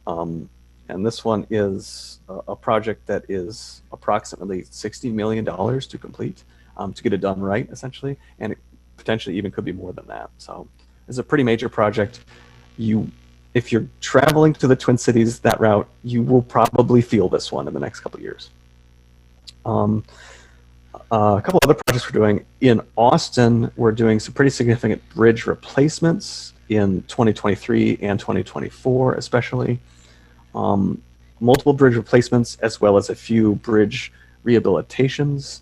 [SPEAKER 8] And this one is a project that is approximately $60 million to complete, to get it done right, essentially, and it potentially even could be more than that. So it's a pretty major project. If you're traveling to the Twin Cities, that route, you will probably feel this one in the next couple of years. A couple other projects we're doing. In Austin, we're doing some pretty significant bridge replacements in 2023 and 2024, especially. Multiple bridge replacements, as well as a few bridge rehabilitations.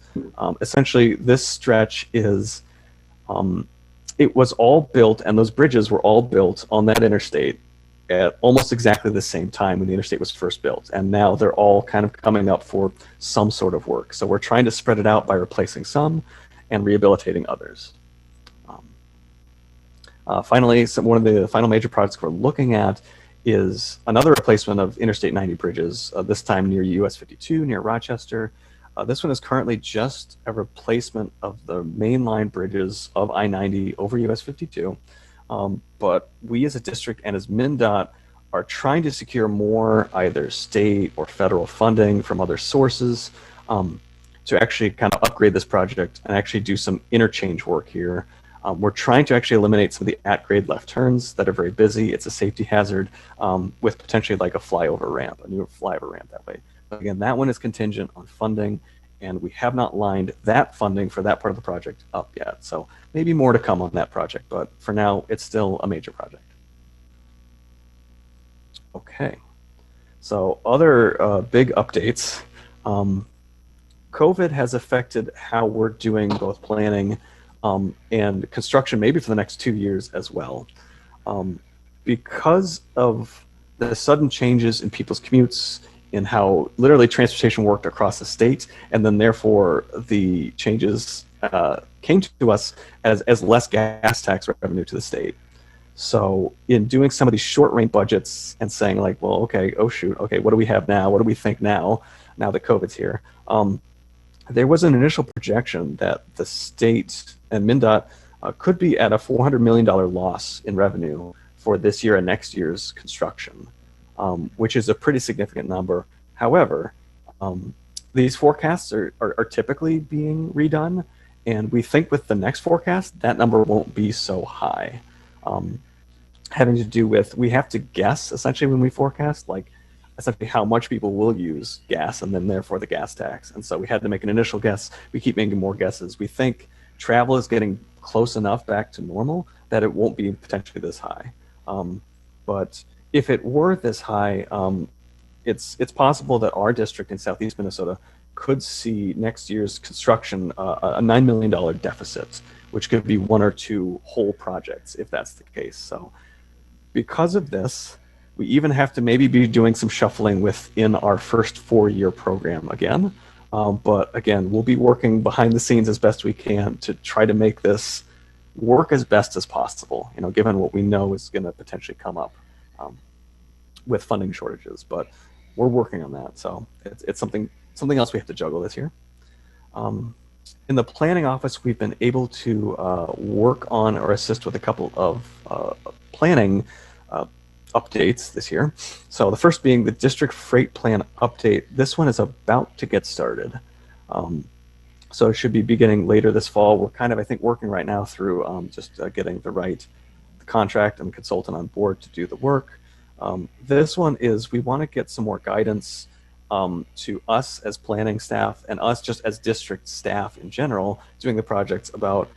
[SPEAKER 8] Essentially, this stretch is, it was all built, and those bridges were all built on that interstate at almost exactly the same time when the interstate was first built. And now they're all kind of coming up for some sort of work. So we're trying to spread it out by replacing some and rehabilitating others. Finally, one of the final major projects we're looking at is another replacement of Interstate 90 bridges, this time near US 52, near Rochester. This one is currently just a replacement of the mainline bridges of I-90 over US 52. But we as a district and as MnDOT are trying to secure more either state or federal funding from other sources to actually kind of upgrade this project and actually do some interchange work here. We're trying to actually eliminate some of the at-grade left turns that are very busy. It's a safety hazard with potentially like a flyover ramp, a new flyover ramp that way. But again, that one is contingent on funding, and we have not lined that funding for that part of the project up yet. So maybe more to come on that project, but for now, it's still a major project. Okay, so other big updates. COVID has affected how we're doing both planning and construction, maybe for the next 2 years as well. Because of the sudden changes in people's commutes, in how literally transportation worked across the state, and then therefore the changes came to us as less gas tax revenue to the state. So in doing some of these short range budgets and saying like, well, okay, oh shoot, okay, what do we have now? What do we think now that COVID's here? There was an initial projection that the state and MnDOT could be at a $400 million loss in revenue for this year and next year's construction, which is a pretty significant number. However, these forecasts are typically being redone, and we think with the next forecast, that number won't be so high. Having to do with, we have to guess essentially when we forecast, like essentially how much people will use gas and then therefore the gas tax. And so we had to make an initial guess. We keep making more guesses. We think travel is getting close enough back to normal that it won't be potentially this high. But if it were this high, it's possible that our district in Southeast Minnesota could see next year's construction a $9 million deficit, which could be one or two whole projects if that's the case. So because of this, we even have to maybe be doing some shuffling within our first 4-year program again. But again, we'll be working behind the scenes as best we can to try to make this work as best as possible, given what we know is going to potentially come up with funding shortages. But we're working on that. So it's something else we have to juggle this year. In the planning office, we've been able to work on or assist with a couple of planning updates this year. So the first being the district freight plan update. This one is about to get started. So it should be beginning later this fall. We're kind of, I think, working right now through just getting the contract and consultant on board to do the work. This one is, we want to get some more guidance to us as planning staff and us just as district staff in general doing the projects about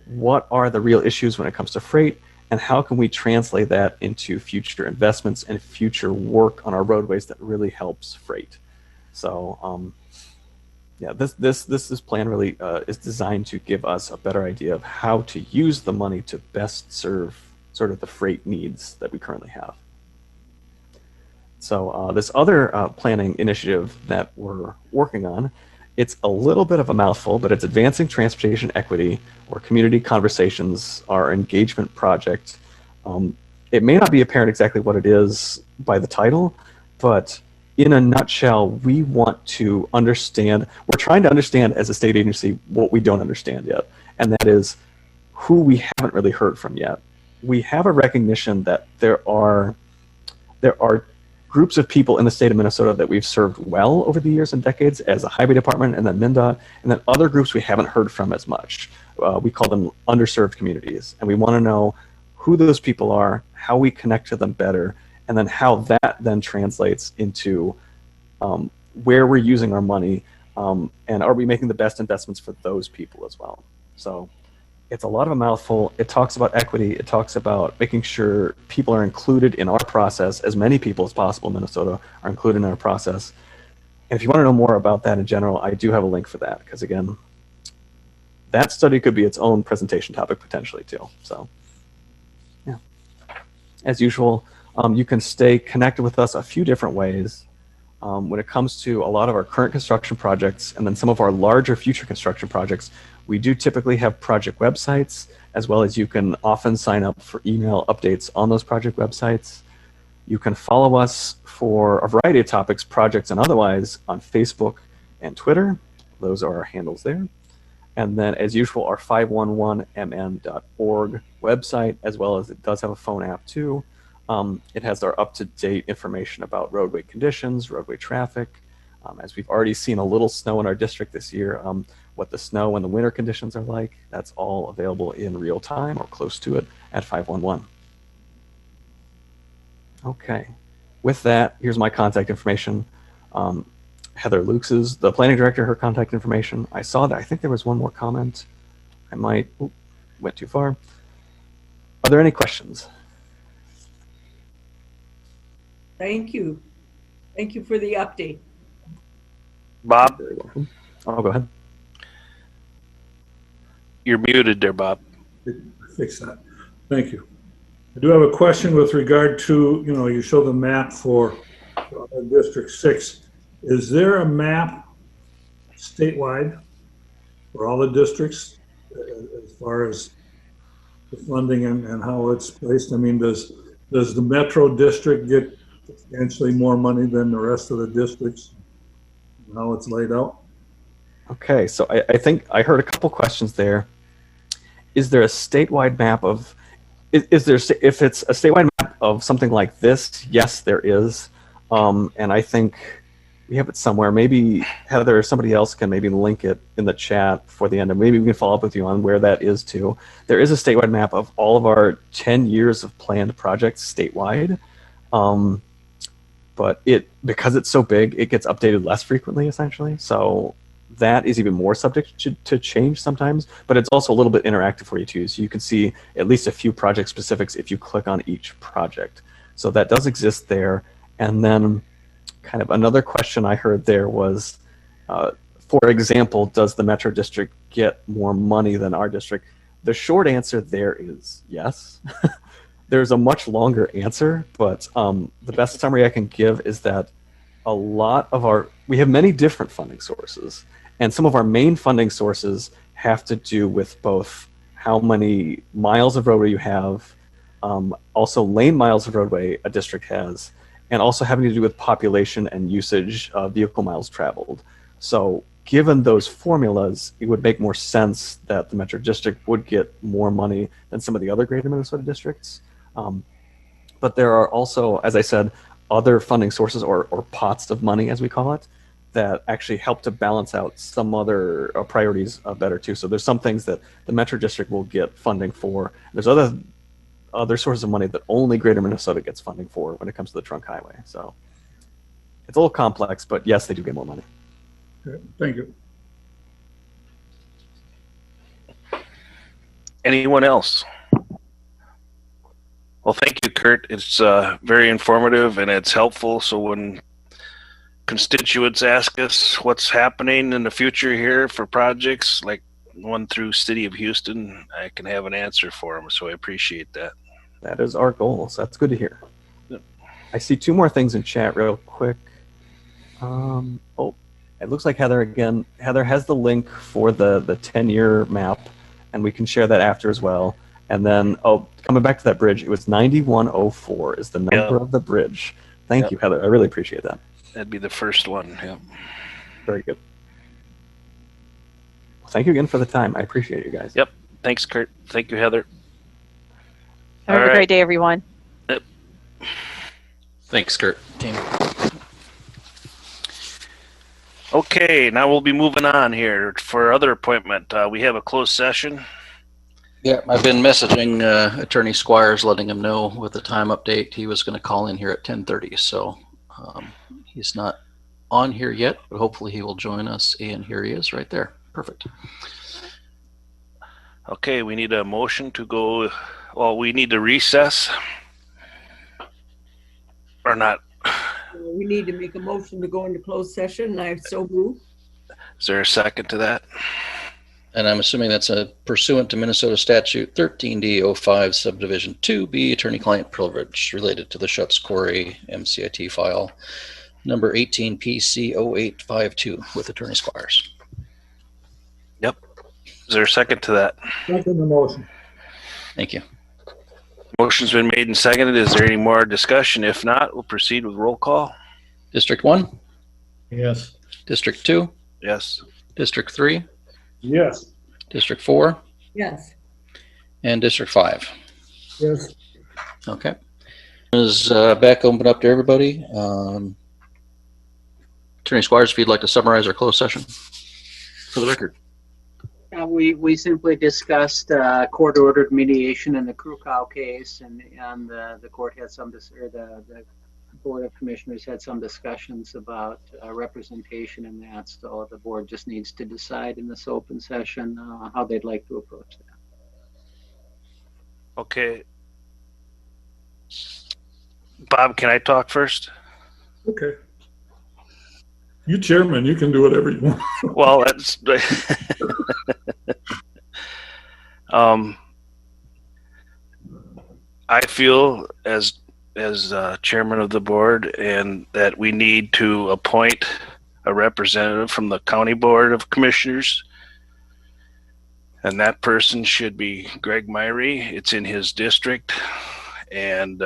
[SPEAKER 8] what are the real issues when it comes to freight, and how can we translate that into future investments and future work on our roadways that really helps freight. So yeah, this plan really is designed to give us a better idea of how to use the money to best serve sort of the freight needs that we currently have. So this other planning initiative that we're working on, it's a little bit of a mouthful, but it's Advancing Transportation Equity, or Community Conversations, our engagement project. It may not be apparent exactly what it is by the title, but in a nutshell, we want to understand, we're trying to understand as a state agency what we don't understand yet, and that is who we haven't really heard from yet. We have a recognition that there are groups of people in the state of Minnesota that we've served well over the years and decades as a highway department, and then MnDOT, and then other groups we haven't heard from as much. We call them underserved communities, and we want to know who those people are, how we connect to them better, and then how that then translates into where we're using our money, and are we making the best investments for those people as well. So it's a lot of a mouthful. It talks about equity. It talks about making sure people are included in our process. As many people as possible in Minnesota are included in our process. And if you want to know more about that in general, I do have a link for that, because again, that study could be its own presentation topic potentially too. So yeah, as usual, you can stay connected with us a few different ways. When it comes to a lot of our current construction projects and then some of our larger future construction projects, we do typically have project websites, as well as you can often sign up for email updates on those project websites. You can follow us for a variety of topics, projects and otherwise, on Facebook and Twitter. Those are our handles there. And then, as usual, our 511mn.org website, as well as it does have a phone app too. It has our up-to-date information about roadway conditions, roadway traffic. As we've already seen a little snow in our district this year, what the snow and the winter conditions are like, that's all available in real time or close to it at 511. Okay, with that, here's my contact information. Heather Lukes is the planning director, her contact information. I saw that, I think there was one more comment. I might, went too far. Are there any questions?
[SPEAKER 3] Thank you. Thank you for the update.
[SPEAKER 1] Bob,
[SPEAKER 8] Very welcome. Oh, go ahead.
[SPEAKER 1] you're muted there, Bob.
[SPEAKER 4] Fix that. Thank you. I do have a question with regard to, you show the map for District 6. is there a map statewide for all the districts as far as the funding and how it's placed? I mean, does the Metro District get substantially more money than the rest of the districts? And how it's laid out?
[SPEAKER 8] Okay, so I think I heard a couple questions there. Is there a statewide map of, is there, if it's a statewide map of something like this, yes, there is. And I think we have it somewhere. Maybe Heather or somebody else can maybe link it in the chat for the end, and maybe we can follow up with you on where that is too. There is a statewide map of all of our 10 years of planned projects statewide. But because it's so big, it gets updated less frequently, essentially. So that is even more subject to change sometimes, but it's also a little bit interactive for you too. So you can see at least a few project specifics if you click on each project. So that does exist there. And then kind of another question I heard there was, for example, does the Metro District get more money than our district? The short answer there is yes. There's a much longer answer, but the best summary I can give is that a lot of we have many different funding sources, and some of our main funding sources have to do with both how many miles of roadway you have, also lane miles of roadway a district has, and also having to do with population and usage of vehicle miles traveled. So given those formulas, it would make more sense that the Metro District would get more money than some of the other greater Minnesota districts. But there are also, as I said, other funding sources or pots of money, as we call it, that actually help to balance out some other priorities better too. So there's some things that the Metro District will get funding for. There's other sources of money that only Greater Minnesota gets funding for when it comes to the trunk highway. So it's a little complex, but yes, they do get more money.
[SPEAKER 4] Okay, thank you.
[SPEAKER 1] Anyone else? Well, thank you, Kurt. It's very informative and it's helpful. So when constituents ask us what's happening in the future here for projects like one through City of Houston, I can have an answer for them. So I appreciate that.
[SPEAKER 8] That is our goal. So that's good to hear.
[SPEAKER 1] Yep.
[SPEAKER 8] I see two more things in chat real quick. Oh, it looks like Heather again. Heather has the link for the 10-year map, and we can share that after as well. And then, coming back to that bridge, it was 9104 is the number of the bridge. Thank you, Heather. I really appreciate that.
[SPEAKER 1] That'd be the first one. Yeah.
[SPEAKER 8] Very good. Well, thank you again for the time. I appreciate you guys.
[SPEAKER 1] Yep. Thanks, Kurt. Thank you, Heather.
[SPEAKER 9] Have a great day, everyone.
[SPEAKER 1] Yep.
[SPEAKER 2] Thanks, Kurt. Team.
[SPEAKER 1] Okay, now we'll be moving on here for other appointment. We have a closed session.
[SPEAKER 2] Yeah, I've been messaging Attorney Squires, letting him know with the time update. He was going to call in here at 10:30, so he's not on here yet, but hopefully he will join us. And here he is, right there. Perfect.
[SPEAKER 1] Okay, we need a motion to go. Well, we need to recess or not.
[SPEAKER 3] We need to make a motion to go into closed session, and I so move.
[SPEAKER 1] Is there a second to that?
[SPEAKER 2] And I'm assuming that's pursuant to Minnesota Statute 13D05 Subdivision 2B, attorney-client privilege related to the Schutz Quarry MCIT file number 18PC0852 with Attorney Squires.
[SPEAKER 1] Yep. Is there a second to that?
[SPEAKER 4] Second the motion.
[SPEAKER 2] Thank you.
[SPEAKER 1] Motion's been made and seconded. Is there any more discussion? If not, we'll proceed with roll call.
[SPEAKER 2] District 1,
[SPEAKER 7] Yes.
[SPEAKER 2] District 2,
[SPEAKER 1] Yes.
[SPEAKER 2] District 3,
[SPEAKER 4] Yes.
[SPEAKER 2] District 4,
[SPEAKER 3] Yes.
[SPEAKER 2] and District 5.
[SPEAKER 4] Yes.
[SPEAKER 2] Okay. Is back open up to everybody. Attorney Squires, if you'd like to summarize our closed session for the record.
[SPEAKER 10] We simply discussed court-ordered mediation in the Crew Cow case, and the court had the Board of Commissioners had some discussions about representation in that. So the board just needs to decide in this open session how they'd like to approach that.
[SPEAKER 1] Okay. Bob, can I talk first?
[SPEAKER 4] Okay. You chairman, you can do whatever you want.
[SPEAKER 1] Well, that's I feel as chairman of the board, and that we need to appoint a representative from the County Board of Commissioners. And that person should be Greg Myrie. It's in his district. And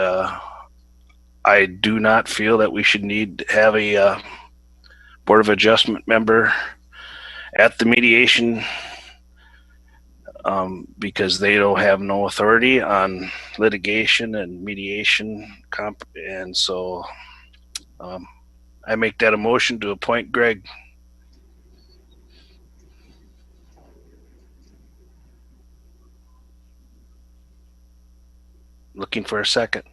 [SPEAKER 1] I do not feel that we should need to have a Board of Adjustment member at the mediation because they don't have no authority on litigation and mediation and so I make that a motion to appoint Greg. Looking for a second.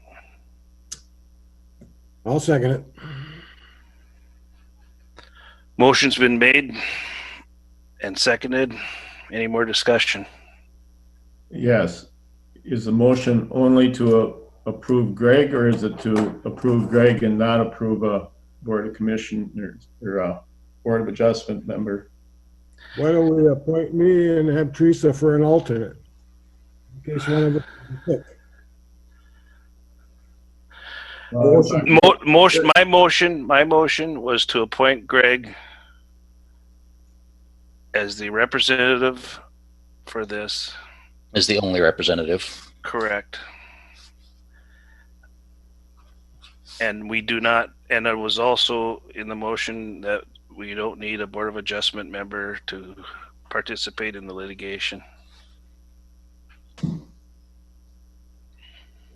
[SPEAKER 11] I'll second it.
[SPEAKER 1] Motion's been made and seconded. Any more discussion?
[SPEAKER 7] Yes. Is the motion only to approve Greg, or is it to approve Greg and not approve a Board of Commissioners or a Board of Adjustment member?
[SPEAKER 11] Why don't we appoint me and have Teresa for an alternate? In case one of us is sick.
[SPEAKER 1] My motion was to appoint Greg as the representative for this.
[SPEAKER 2] Is the only representative.
[SPEAKER 1] Correct. And we do not, and it was also in the motion that we don't need a Board of Adjustment member to participate in the litigation.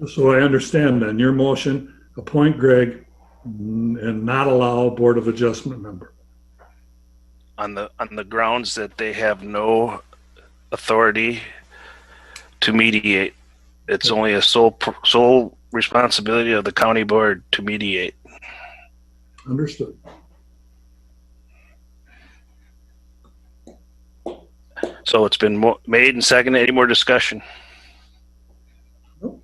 [SPEAKER 4] So I understand then, your motion, appoint Greg and not allow a Board of Adjustment member.
[SPEAKER 1] On the grounds that they have no authority to mediate. It's only a sole responsibility of the county board to mediate.
[SPEAKER 4] Understood.
[SPEAKER 1] So it's been made and seconded. Any more discussion?
[SPEAKER 4] Nope.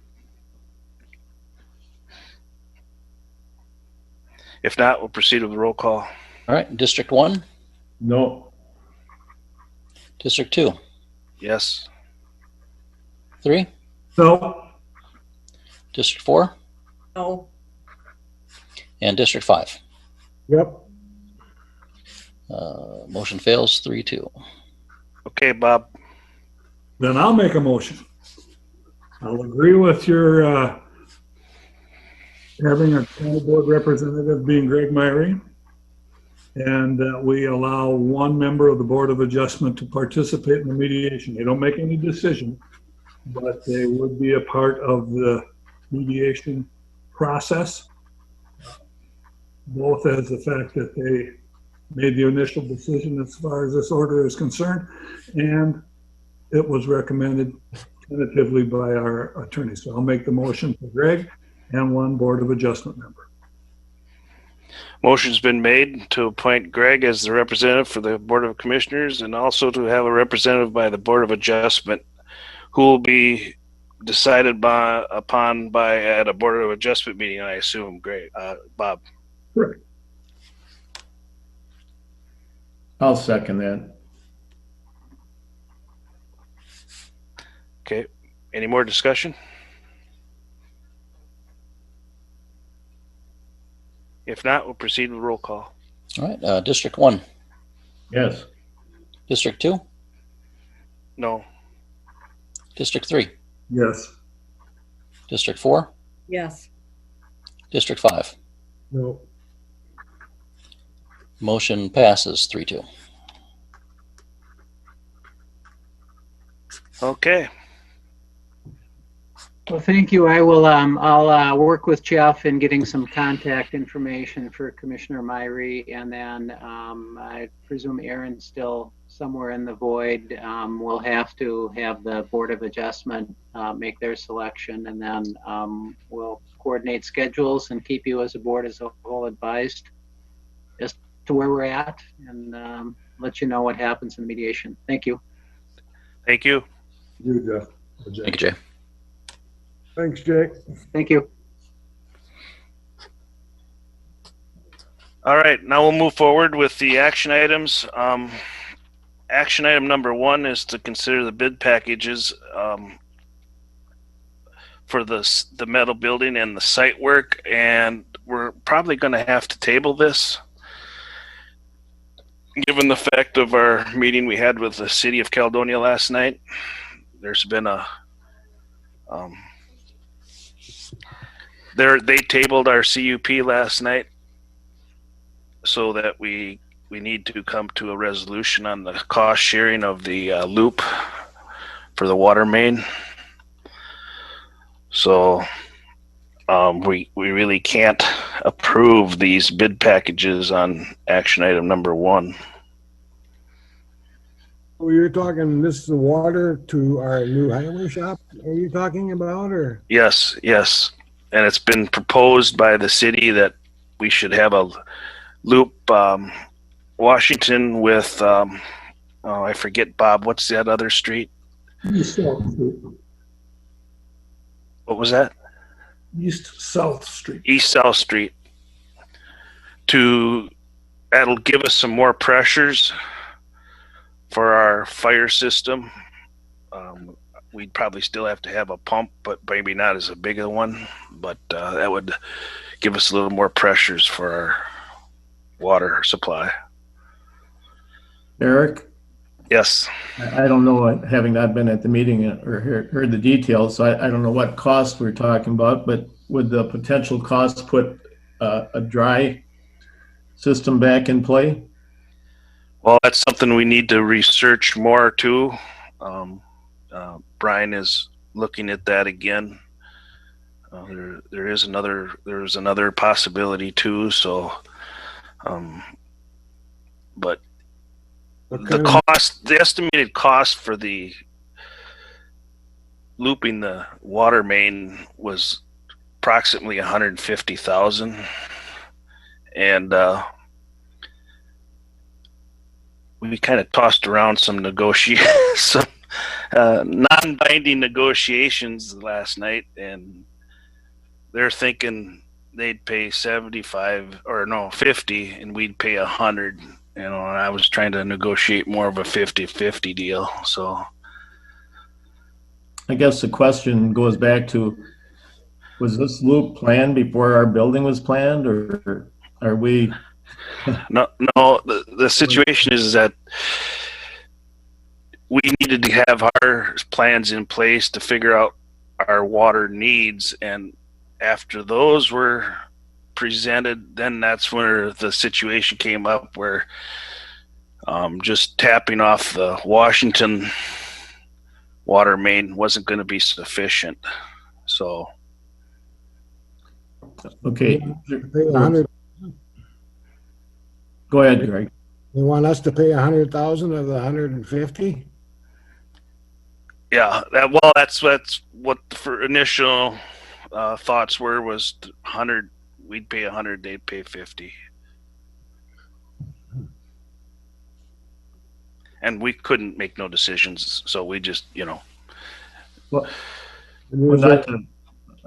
[SPEAKER 1] If not, we'll proceed with the roll call.
[SPEAKER 2] All right, District 1,
[SPEAKER 7] No.
[SPEAKER 2] District 2,
[SPEAKER 1] Yes.
[SPEAKER 2] 3,
[SPEAKER 4] No.
[SPEAKER 2] District 4,
[SPEAKER 3] No.
[SPEAKER 2] and District 5.
[SPEAKER 11] Yep.
[SPEAKER 2] Motion fails 3-2.
[SPEAKER 1] Okay, Bob.
[SPEAKER 4] Then I'll make a motion. I'll agree with your having a county board representative being Greg Myrie, and that we allow one member of the Board of Adjustment to participate in the mediation. They don't make any decision, but they would be a part of the mediation process, both as the fact that they made the initial decision as far as this order is concerned, and it was recommended tentatively by our attorney. So I'll make the motion for Greg and one Board of Adjustment member.
[SPEAKER 1] Motion's been made to appoint Greg as the representative for the Board of Commissioners and also to have a representative by the Board of Adjustment who will be decided upon at a Board of Adjustment meeting, I assume. Great. Bob.
[SPEAKER 4] Correct.
[SPEAKER 7] I'll second that.
[SPEAKER 1] Okay. Any more discussion? If not, we'll proceed with roll call.
[SPEAKER 2] All right, District 1,
[SPEAKER 7] Yes.
[SPEAKER 2] District 2,
[SPEAKER 1] No.
[SPEAKER 2] District 3,
[SPEAKER 4] Yes.
[SPEAKER 2] District 4,
[SPEAKER 3] Yes.
[SPEAKER 2] District 5.
[SPEAKER 11] No.
[SPEAKER 2] Motion passes 3-2.
[SPEAKER 1] Okay.
[SPEAKER 10] Well, thank you. I'll work with Jeff in getting some contact information for Commissioner Myrie, and then I presume Aaron's still somewhere in the void. We'll have to have the Board of Adjustment make their selection, and then we'll coordinate schedules and keep you as a board as a whole advised as to where we're at, and let you know what happens in mediation. Thank you.
[SPEAKER 1] Thank you.
[SPEAKER 4] You, Jeff.
[SPEAKER 2] Thank you, Jay.
[SPEAKER 11] Thanks, Jake.
[SPEAKER 10] Thank you.
[SPEAKER 1] All right, now we'll move forward with the action items. Action item number 1 is to consider the bid packages for the metal building and the site work, and we're probably going to have to table this given the fact of our meeting we had with the city of Caledonia last night, there's been they tabled our CUP last night so that we need to come to a resolution on the cost sharing of the loop for the water main. So we really can't approve these bid packages on action item number 1.
[SPEAKER 11] Oh, you're talking, this is the water to our new highway shop, are you talking about, or?
[SPEAKER 1] Yes, yes. And it's been proposed by the city that we should have a loop Washington with, I forget, Bob, what's that other street? What was that?
[SPEAKER 4] East-South Street.
[SPEAKER 1] East-South Street. That'll give us some more pressures for our fire system. We'd probably still have to have a pump, but maybe not as a big a one. But that would give us a little more pressures for our water supply.
[SPEAKER 7] Eric,
[SPEAKER 1] Yes.
[SPEAKER 7] I don't know, having not been at the meeting or heard the details, so I don't know what cost we're talking about, but would the potential cost put a dry system back in play?
[SPEAKER 1] Well, that's something we need to research more too. Brian is looking at that again. There's another possibility too. So, but the estimated cost for the looping the water main was approximately $150,000, and we kind of tossed around some non-binding negotiations last night, and they're thinking they'd pay 75 or no 50 and we'd pay 100, and I was trying to negotiate more of a 50-50 deal. So
[SPEAKER 7] I guess the question goes back to, was this loop planned before our building was planned, or are we?
[SPEAKER 1] No, the situation is that we needed to have our plans in place to figure out our water needs, and after those were presented, then that's where the situation came up where just tapping off the Washington water main wasn't going to be sufficient. So
[SPEAKER 7] Okay,
[SPEAKER 11] Pay 100,
[SPEAKER 7] go ahead, Greg.
[SPEAKER 11] they want us to pay 100,000 of the 150?
[SPEAKER 1] yeah, that's what the initial thoughts was 100. We'd pay 100, they'd pay 50. And we couldn't make no decisions, so we just,
[SPEAKER 7] Well,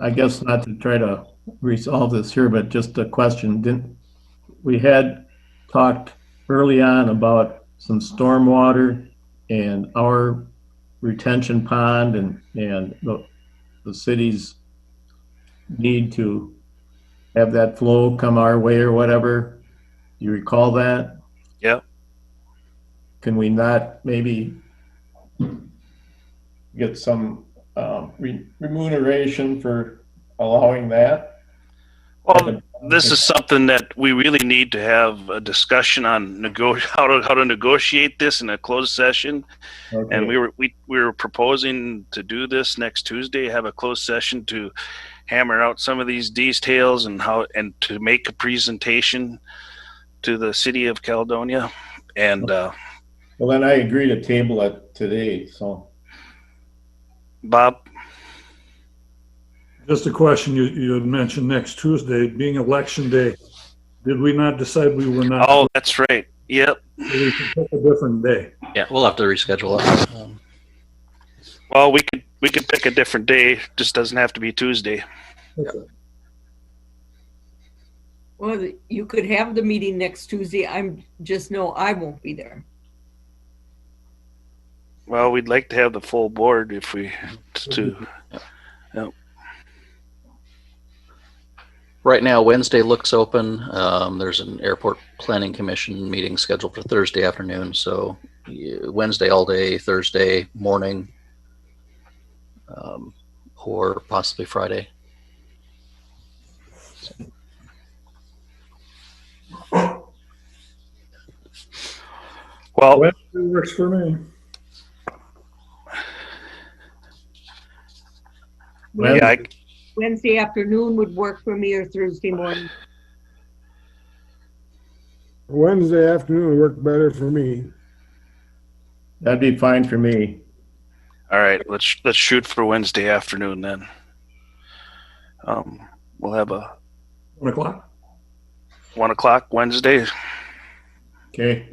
[SPEAKER 7] I guess not to try to resolve this here, but just a question. We had talked early on about some stormwater and our retention pond and the city's need to have that flow come our way or whatever. You recall that?
[SPEAKER 1] Yep.
[SPEAKER 7] Can we not maybe get some remuneration for allowing that?
[SPEAKER 1] Well, this is something that we really need to have a discussion on how to negotiate this in a closed session.
[SPEAKER 7] Okay.
[SPEAKER 1] And we were proposing to do this next Tuesday, have a closed session to hammer out some of these details and to make a presentation to the city of Caledonia. And
[SPEAKER 7] Well, then I agree to table it today, so.
[SPEAKER 1] Bob,
[SPEAKER 4] Just a question, you had mentioned next Tuesday being election day. Did we not decide we were not?
[SPEAKER 1] oh, that's right. Yep.
[SPEAKER 4] We could pick a different day.
[SPEAKER 2] Yeah, we'll have to reschedule it.
[SPEAKER 1] Well, we could pick a different day. Just doesn't have to be Tuesday.
[SPEAKER 4] Okay.
[SPEAKER 3] Well, you could have the meeting next Tuesday. I won't be there.
[SPEAKER 1] Well, we'd like to have the full board if we to. Yep.
[SPEAKER 2] Right now, Wednesday looks open. There's an airport planning commission meeting scheduled for Thursday afternoon. So Wednesday all day, Thursday morning, or possibly Friday.
[SPEAKER 1] Well,
[SPEAKER 4] Wednesday works for me.
[SPEAKER 1] yeah,
[SPEAKER 3] Wednesday afternoon would work for me, or Thursday morning.
[SPEAKER 11] Wednesday afternoon worked better for me.
[SPEAKER 7] That'd be fine for me.
[SPEAKER 1] all right. Let's shoot for Wednesday afternoon then. We'll have a
[SPEAKER 4] 1 o'clock?
[SPEAKER 1] 1 o'clock Wednesday.
[SPEAKER 7] Okay.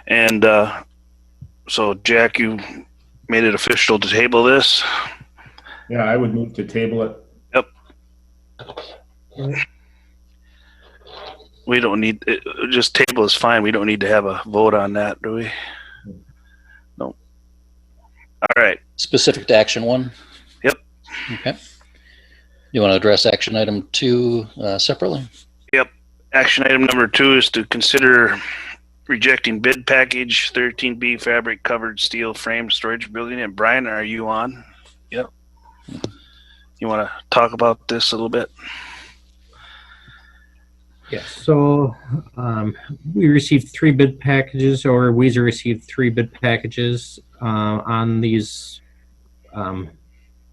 [SPEAKER 1] And so, Jack, you made it official to table this.
[SPEAKER 7] Yeah, I would move to table it.
[SPEAKER 1] We don't need just table is fine. We don't need to have a vote on that, do we? No. All right.
[SPEAKER 2] Specific to action 1?
[SPEAKER 1] Yep.
[SPEAKER 2] Okay. You want to address action item 2 separately?
[SPEAKER 1] Yep. Action item number 2 is to consider rejecting bid package 13B fabric covered steel frame storage building. And Brian, are you on? Yep. You want to talk about this a little bit?
[SPEAKER 12] Yes. So we received 3 bid packages, or Weezer received 3 bid packages on these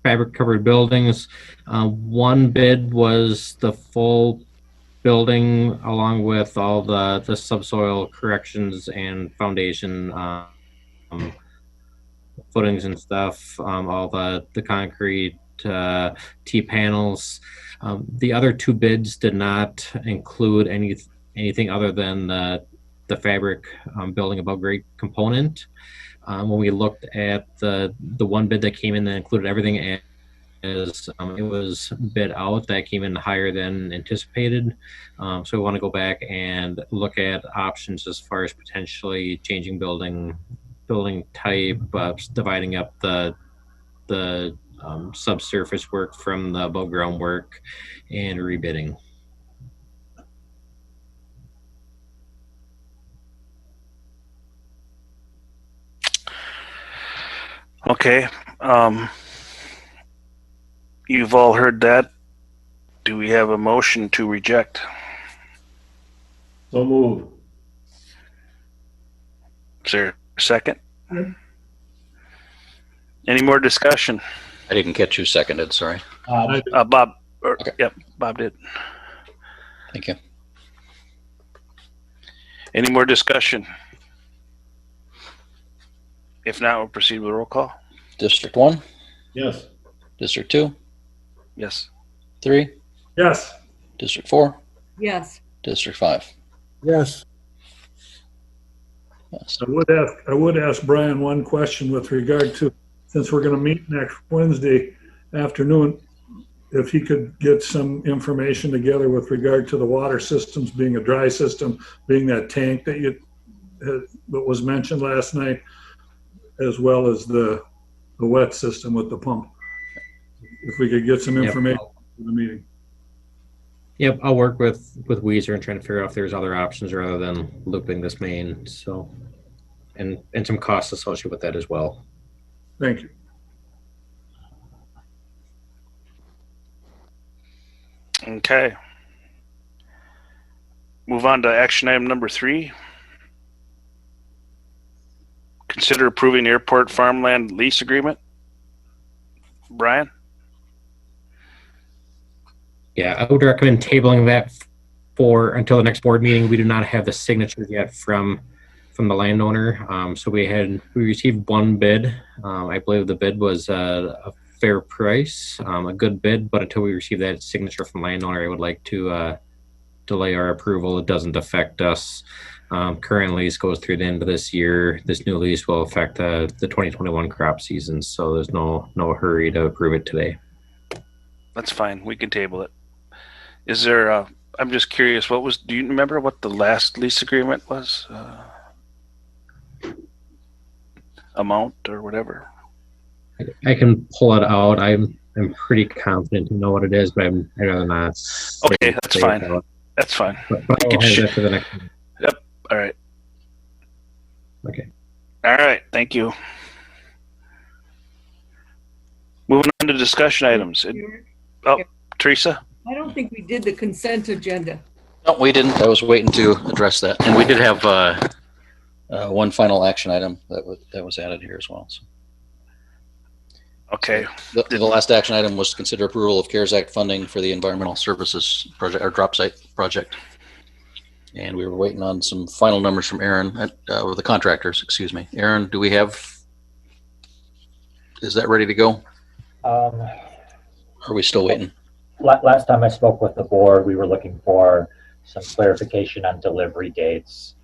[SPEAKER 12] fabric covered buildings. 1 bid was the full building along with all the subsoil corrections and foundation footings and stuff, all the concrete T-panels. The other 2 bids did not include anything other than the fabric building above grade component. When we looked at the 1 bid that came in that included everything, as it was bid out, that came in higher than anticipated. So we want to go back and look at options as far as potentially changing building type, dividing up the subsurface work from the above ground work, and rebidding.
[SPEAKER 1] Okay. You've all heard that. Do we have a motion to reject?
[SPEAKER 7] So move.
[SPEAKER 1] Is there a second? Any more discussion?
[SPEAKER 2] I didn't catch who seconded, sorry.
[SPEAKER 1] Bob.
[SPEAKER 2] Okay.
[SPEAKER 1] Yep, Bob did.
[SPEAKER 2] Thank you.
[SPEAKER 1] Any more discussion? If not, we'll proceed with roll call.
[SPEAKER 2] District 1,
[SPEAKER 7] Yes.
[SPEAKER 2] District 2,
[SPEAKER 1] Yes.
[SPEAKER 2] 3,
[SPEAKER 4] Yes.
[SPEAKER 2] District 4,
[SPEAKER 3] Yes.
[SPEAKER 2] District 5.
[SPEAKER 11] Yes.
[SPEAKER 2] Yes.
[SPEAKER 4] I would ask Brian one question with regard to, since we're going to meet next Wednesday afternoon, if he could get some information together with regard to the water systems being a dry system, being that tank that was mentioned last night, as well as the wet system with the pump. If we could get some information for the meeting.
[SPEAKER 12] Yep, I'll work with Weezer and trying to figure out if there's other options rather than looping this main. So, and some costs associated with that as well.
[SPEAKER 4] Thank you.
[SPEAKER 1] Okay. Move on to action item number 3. Consider approving airport farmland lease agreement. Brian?
[SPEAKER 12] Yeah, I would recommend tabling that for until the next board meeting. We do not have the signatures yet from the landowner. So we received 1 bid. I believe the bid was a fair price, a good bid, but until we receive that signature from landowner, I would like to delay our approval. It doesn't affect us. Current lease goes through the end of this year. This new lease will affect the 2021 crop season, so there's no hurry to approve it today.
[SPEAKER 1] That's fine. We can table it. Is there I'm just curious, do you remember what the last lease agreement was? Amount or whatever?
[SPEAKER 12] I can pull it out. I'm I'm pretty confident to know what it is, but I'd rather not.
[SPEAKER 1] Okay, that's fine. That's fine.
[SPEAKER 12] But
[SPEAKER 1] You
[SPEAKER 12] I'll
[SPEAKER 1] can
[SPEAKER 12] hold
[SPEAKER 1] sh-
[SPEAKER 12] that for the next one.
[SPEAKER 1] Yep. All right.
[SPEAKER 12] Okay.
[SPEAKER 1] All right. Thank you. Moving on to discussion items. Oh, Teresa?
[SPEAKER 3] I don't think we did the consent agenda.
[SPEAKER 2] No, we didn't. I was waiting to address that. And we did have one final action item that was added here as well. So
[SPEAKER 1] Okay.
[SPEAKER 2] the last action item was to consider approval of CARES Act funding for the environmental services project, or drop site project. And we were waiting on some final numbers from Aaron, or the contractors, excuse me. Aaron, is that ready to go? Are we still waiting?
[SPEAKER 13] Last time I spoke with the board, we were looking for some clarification on delivery dates.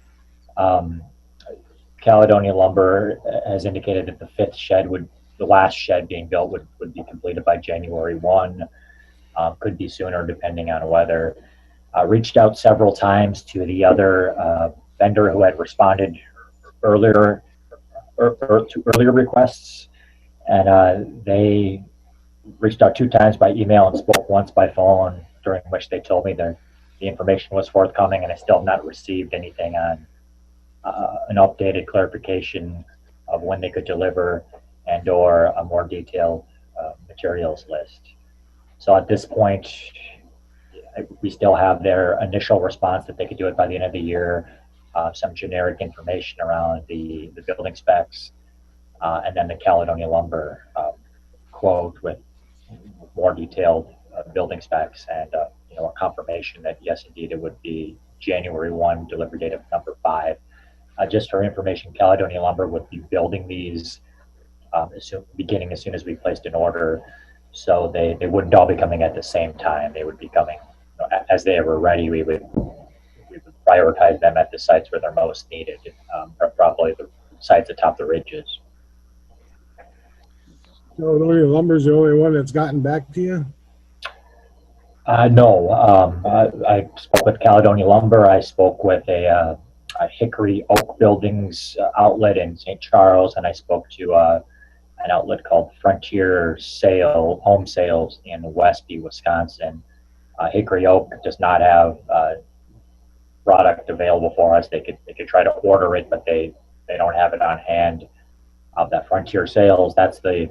[SPEAKER 13] Caledonia Lumber has indicated that the fifth shed the last shed being built would be completed by January 1. Could be sooner depending on weather. Reached out several times to the other vendor who had responded earlier to earlier requests, and they reached out 2 times by email and spoke once by phone, during which they told me that the information was forthcoming, and I still have not received anything on an updated clarification of when they could deliver and or a more detailed materials list. So at this point, we still have their initial response that they could do it by the end of the year, some generic information around the building specs, and then the Caledonia Lumber quote with more detailed building specs and a confirmation that yes, indeed, it would be January 1 delivery date of number 5. Just for information, Caledonia Lumber would be building these beginning as soon as we placed an order, so they wouldn't all be coming at the same time. They would be coming as they were ready. We would prioritize them at the sites where they're most needed, probably the sites atop the ridges.
[SPEAKER 11] Caledonia Lumber's the only one that's gotten back to you?
[SPEAKER 13] No, I spoke with Caledonia Lumber. I spoke with a Hickory Oak Buildings outlet in St. Charles, and I spoke to an outlet called Frontier Home Sales in Westby, Wisconsin. Hickory Oak does not have product available for us. They could try to order it, but they don't have it on hand. That Frontier Sales, that's the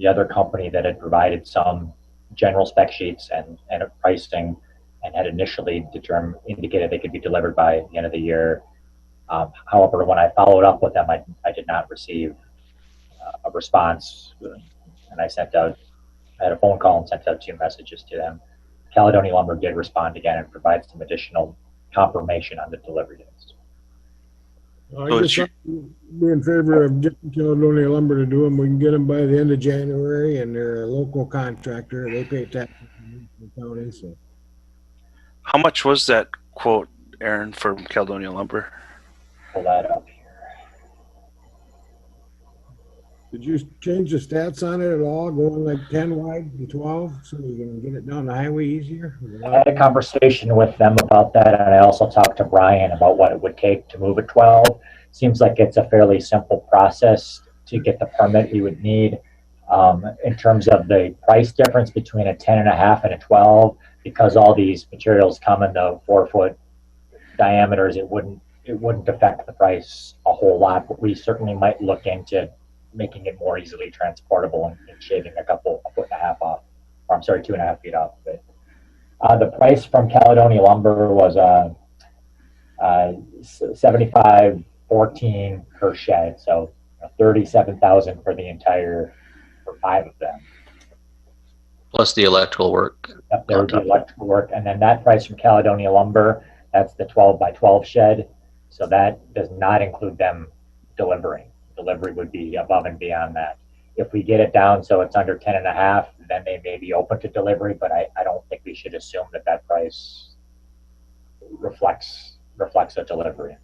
[SPEAKER 13] other company that had provided some general spec sheets and pricing, and had initially indicated they could be delivered by the end of the year. However, when I followed up with them, I did not receive a response, and I had a phone call and sent out 2 messages to them. Caledonia Lumber did respond again and provide some additional confirmation on the delivery dates.
[SPEAKER 11] I guess I'd be in favor of getting Caledonia Lumber to do them. We can get them by the end of January, and they're a local contractor. They pay taxes in the county, so.
[SPEAKER 1] How much was that quote, Aaron, from Caledonia Lumber?
[SPEAKER 13] Pull that up here.
[SPEAKER 11] Did you change the stats on it at all, going like 10 wide to 12, so you can get it down the highway easier?
[SPEAKER 13] I had a conversation with them about that, and I also talked to Brian about what it would take to move a 12. Seems like it's a fairly simple process to get the permit we would need. In terms of the price difference between a 10.5 and a 12, because all these materials come in the 4-foot diameters, it wouldn't affect the price a whole lot, but we certainly might look into making it more easily transportable and shaving a 1.5 feet off, or I'm sorry, 2.5 feet off of it. The price from Caledonia Lumber was $75.14 per shed, so $37,000 for the entire, for 5 of them.
[SPEAKER 2] Plus the electrical work.
[SPEAKER 13] Yep, there would be electrical work, and then that price from Caledonia Lumber, that's the 12 by 12 shed, so that does not include them delivering. Delivery would be above and beyond that. If we get it down so it's under 10.5, then they may be open to delivery, but I don't think we should assume that price reflects a delivery.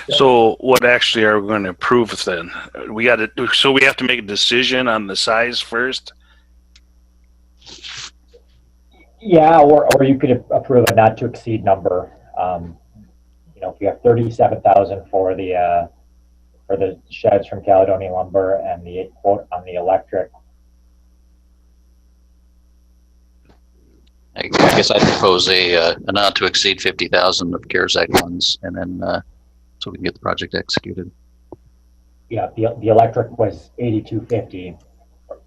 [SPEAKER 1] So what actually are we going to approve then? We have to make a decision on the size first?
[SPEAKER 13] Yeah, or you could approve a not to exceed number. If you have 37,000 for the for the sheds from Caledonia Lumber, and the quote on the electric.
[SPEAKER 2] I guess I'd propose a not to exceed 50,000 of CARES Act funds, and then so we can get the project executed.
[SPEAKER 13] Yeah, the electric was 8250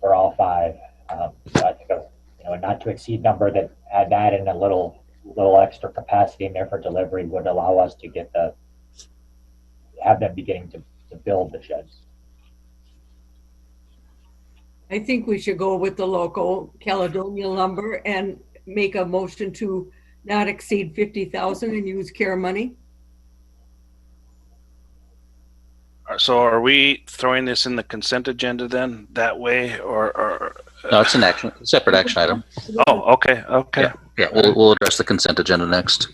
[SPEAKER 13] for all five. So I think a not to exceed number that had that and a little extra capacity in there for delivery would allow us to have them beginning to build the sheds.
[SPEAKER 3] I think we should go with the local Caledonia Lumber and make a motion to not exceed 50,000 and use CARE money.
[SPEAKER 1] So are we throwing this in the consent agenda then that way, or
[SPEAKER 2] No, it's an separate action item.
[SPEAKER 1] Oh, okay.
[SPEAKER 2] Yeah, we'll address the consent agenda next.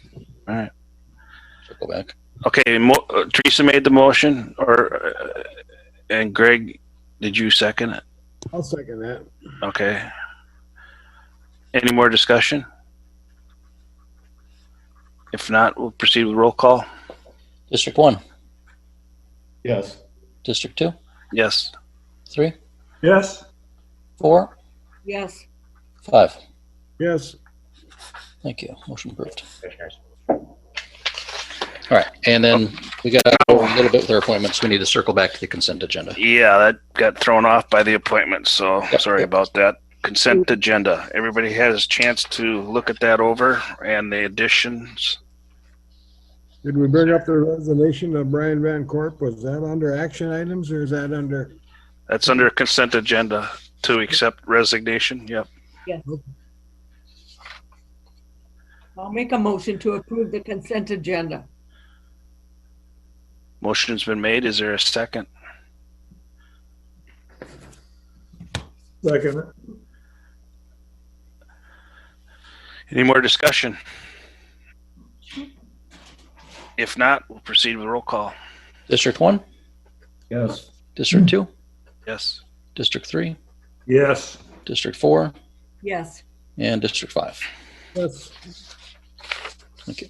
[SPEAKER 1] All right.
[SPEAKER 2] Circle back.
[SPEAKER 1] Okay, Teresa made the motion, and Greg, did you second it?
[SPEAKER 11] I'll second that.
[SPEAKER 1] Okay. Any more discussion? If not, we'll proceed with roll call.
[SPEAKER 2] District 1.
[SPEAKER 7] Yes.
[SPEAKER 2] District 2.
[SPEAKER 1] Yes.
[SPEAKER 2] 3.
[SPEAKER 4] Yes.
[SPEAKER 2] 4.
[SPEAKER 3] Yes.
[SPEAKER 2] 5.
[SPEAKER 11] Yes.
[SPEAKER 2] Thank you. Motion approved.
[SPEAKER 13] Commissioners.
[SPEAKER 2] All right, and then we got a little bit with our appointments. We need to circle back to the consent agenda.
[SPEAKER 1] Yeah, that got thrown off by the appointment, so
[SPEAKER 2] Yep,
[SPEAKER 1] sorry
[SPEAKER 2] yep.
[SPEAKER 1] about that. Consent agenda. Everybody has a chance to look at that over and the additions.
[SPEAKER 11] Did we bring up the resignation of Brian Van Corp? Was that under action items or is that under?
[SPEAKER 1] That's under consent agenda to accept resignation. Yep.
[SPEAKER 3] Yes. I'll make a motion to approve the consent agenda.
[SPEAKER 1] Motion's been made. Is there a second?
[SPEAKER 4] Second.
[SPEAKER 1] Any more discussion? If not, we'll proceed with roll call.
[SPEAKER 2] District 1,
[SPEAKER 7] Yes.
[SPEAKER 2] District 2,
[SPEAKER 1] Yes.
[SPEAKER 2] District 3,
[SPEAKER 4] Yes.
[SPEAKER 2] District 4,
[SPEAKER 3] Yes.
[SPEAKER 2] and District 5.
[SPEAKER 11] Yes.
[SPEAKER 2] Thank you.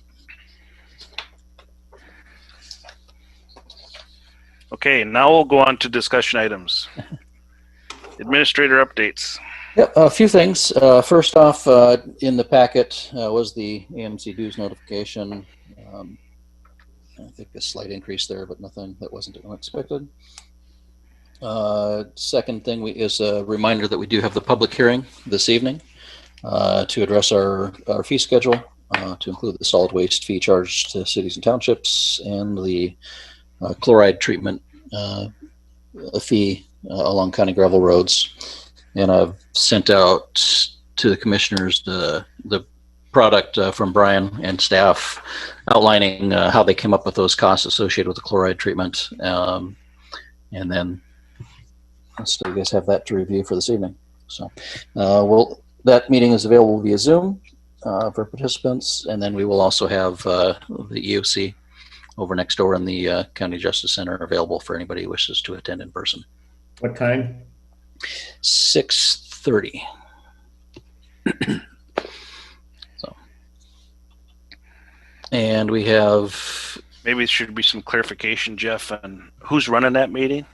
[SPEAKER 1] Okay, now we'll go on to discussion items. Administrator updates.
[SPEAKER 2] Yep, a few things. First off, in the packet was the AMC dues notification. I think a slight increase there, but nothing that wasn't unexpected. Second thing is a reminder that we do have the public hearing this evening to address our fee schedule, to include the solid waste fee charged to cities and townships and the chloride treatment fee along county gravel roads. And I've sent out to the commissioners the product from Brian and staff outlining how they came up with those costs associated with the chloride treatment. And then so you guys have that to review for this evening. So that meeting is available via Zoom for participants. And then we will also have the EOC over next door in the County Justice Center available for anybody who wishes to attend in person.
[SPEAKER 7] What time?
[SPEAKER 2] 6:30. So, and we have
[SPEAKER 1] Maybe there should be some clarification, Jeff, on who's running that meeting.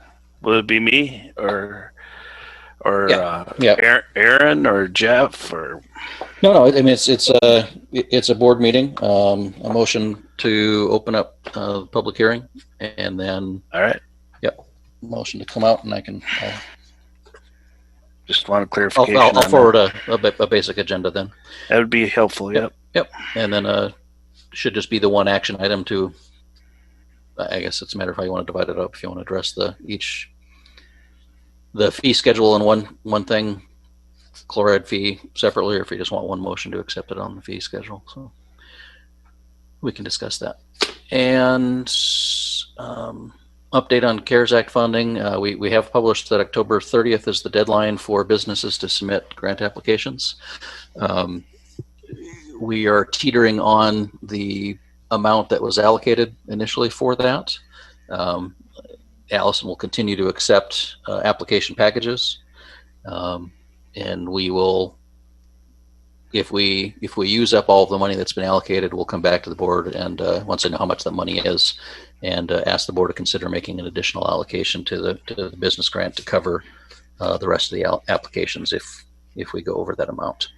[SPEAKER 1] Will it be me or
[SPEAKER 2] Yeah.
[SPEAKER 1] Aaron or Jeff or?
[SPEAKER 2] no. I mean, it's a board meeting. A motion to open up public hearing, and then
[SPEAKER 1] All right.
[SPEAKER 2] motion to come out, and I can.
[SPEAKER 1] Just want a clarification.
[SPEAKER 2] I'll
[SPEAKER 1] on
[SPEAKER 2] forward a basic agenda then.
[SPEAKER 1] that would be helpful. Yep.
[SPEAKER 2] Yep, and then should just be the one action item to. I guess it's a matter of how you want to divide it up. If you want to address the fee schedule in one thing, chloride fee separately, or if you just want one motion to accept it on the fee schedule. So we can discuss that. And update on CARES Act funding. We have published that October 30th is the deadline for businesses to submit grant applications. We are teetering on the amount that was allocated initially for that. Allison will continue to accept application packages, and we will, if we use up all of the money that's been allocated, we'll come back to the board and once I know how much that money is, and ask the board to consider making an additional allocation to the business grant to cover the rest of the applications if we go over that amount.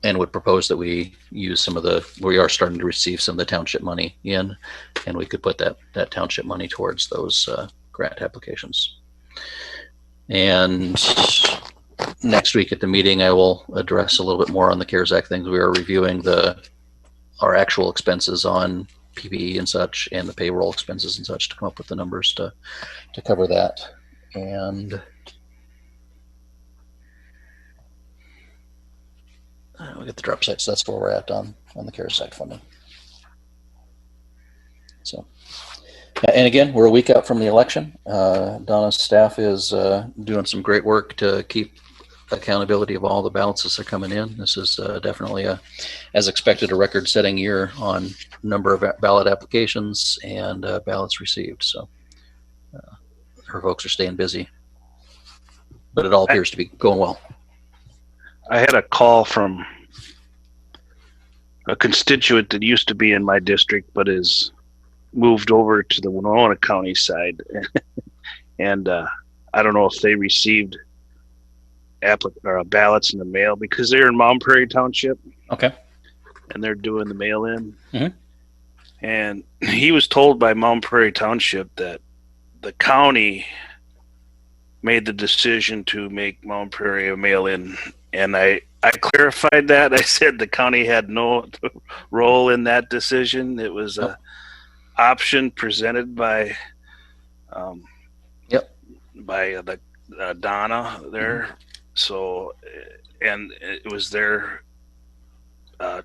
[SPEAKER 2] And would propose that we use we are starting to receive some of the township money in, and we could put that township money towards those grant applications. And next week at the meeting, I will address a little bit more on the CARES Act things. We are reviewing our actual expenses on PPE and such, and the payroll expenses and such, to come up with the numbers to cover that. And we get the drop sites. So that's where we're at on the CARES Act funding. So, and again, we're a week out from the election. Donna's staff is doing some great work to keep accountability of all the ballots that are coming in. This is definitely as expected, a record-setting year on number of ballot applications and ballots received. So her folks are staying busy, but it all appears to be going well.
[SPEAKER 1] I had a call from a constituent that used to be in my district, but is moved over to the Winona County side. And I don't know if they received ballots in the mail, because they're in Mount Prairie Township.
[SPEAKER 2] Okay.
[SPEAKER 1] And they're doing the mail-in.
[SPEAKER 2] Mm-hmm.
[SPEAKER 1] And he was told by Mount Prairie Township that the county made the decision to make Mount Prairie a mail-in. And I clarified that. I said the county had no role in that decision. It was a option presented by the Donna there. Mm-hmm. So, and it was their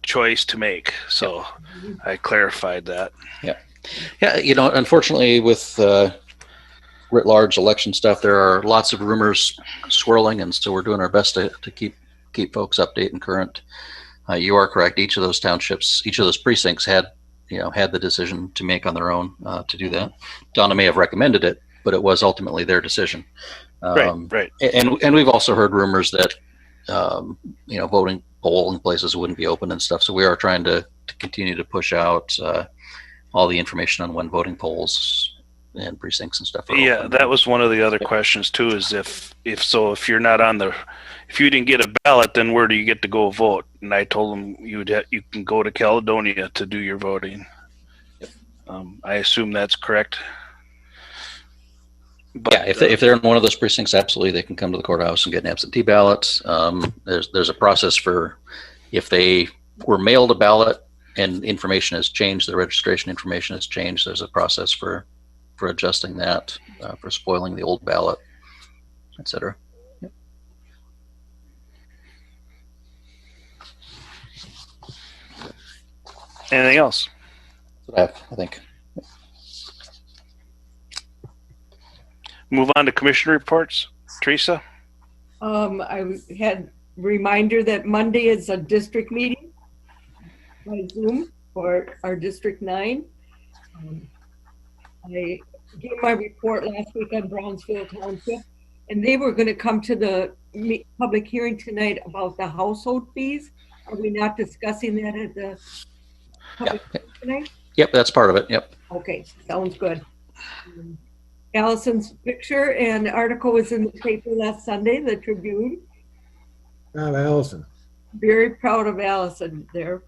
[SPEAKER 1] choice to make. So I clarified that.
[SPEAKER 2] Yeah. Unfortunately, with writ large election stuff, there are lots of rumors swirling, and so we're doing our best to keep folks updated and current. You are correct. Each of those townships, each of those precincts had the decision to make on their own to do that. Donna may have recommended it, but it was ultimately their decision.
[SPEAKER 1] Right.
[SPEAKER 2] And we've also heard rumors that voting polling places wouldn't be open and stuff. So we are trying to continue to push out all the information on when voting polls and precincts and stuff are open.
[SPEAKER 1] That was one of the other questions too, is if you're not if you didn't get a ballot, then where do you get to go vote? And I told them you can go to Caledonia to do your voting. I assume that's correct.
[SPEAKER 2] But, if they're in one of those precincts, absolutely, they can come to the courthouse and get an absentee ballot. There's a process for if they were mailed a ballot and information has changed, the registration information has changed. There's a process for adjusting that, for spoiling the old ballot, etc. Yep.
[SPEAKER 1] Anything else?
[SPEAKER 2] That's what I think.
[SPEAKER 1] Move on to commissioner reports. Teresa?
[SPEAKER 3] I had reminder that Monday is a district meeting by Zoom for our District 9. I gave my report last week on Brownsville Township, and they were going to come to the public hearing tonight about the household fees. Are we not discussing that at the public hearing tonight?
[SPEAKER 2] Yep, that's part of it. Yep.
[SPEAKER 3] Okay, sounds good. Allison's picture and article was in the paper last Sunday, the Tribune.
[SPEAKER 11] Allison.
[SPEAKER 3] Very proud of Allison there.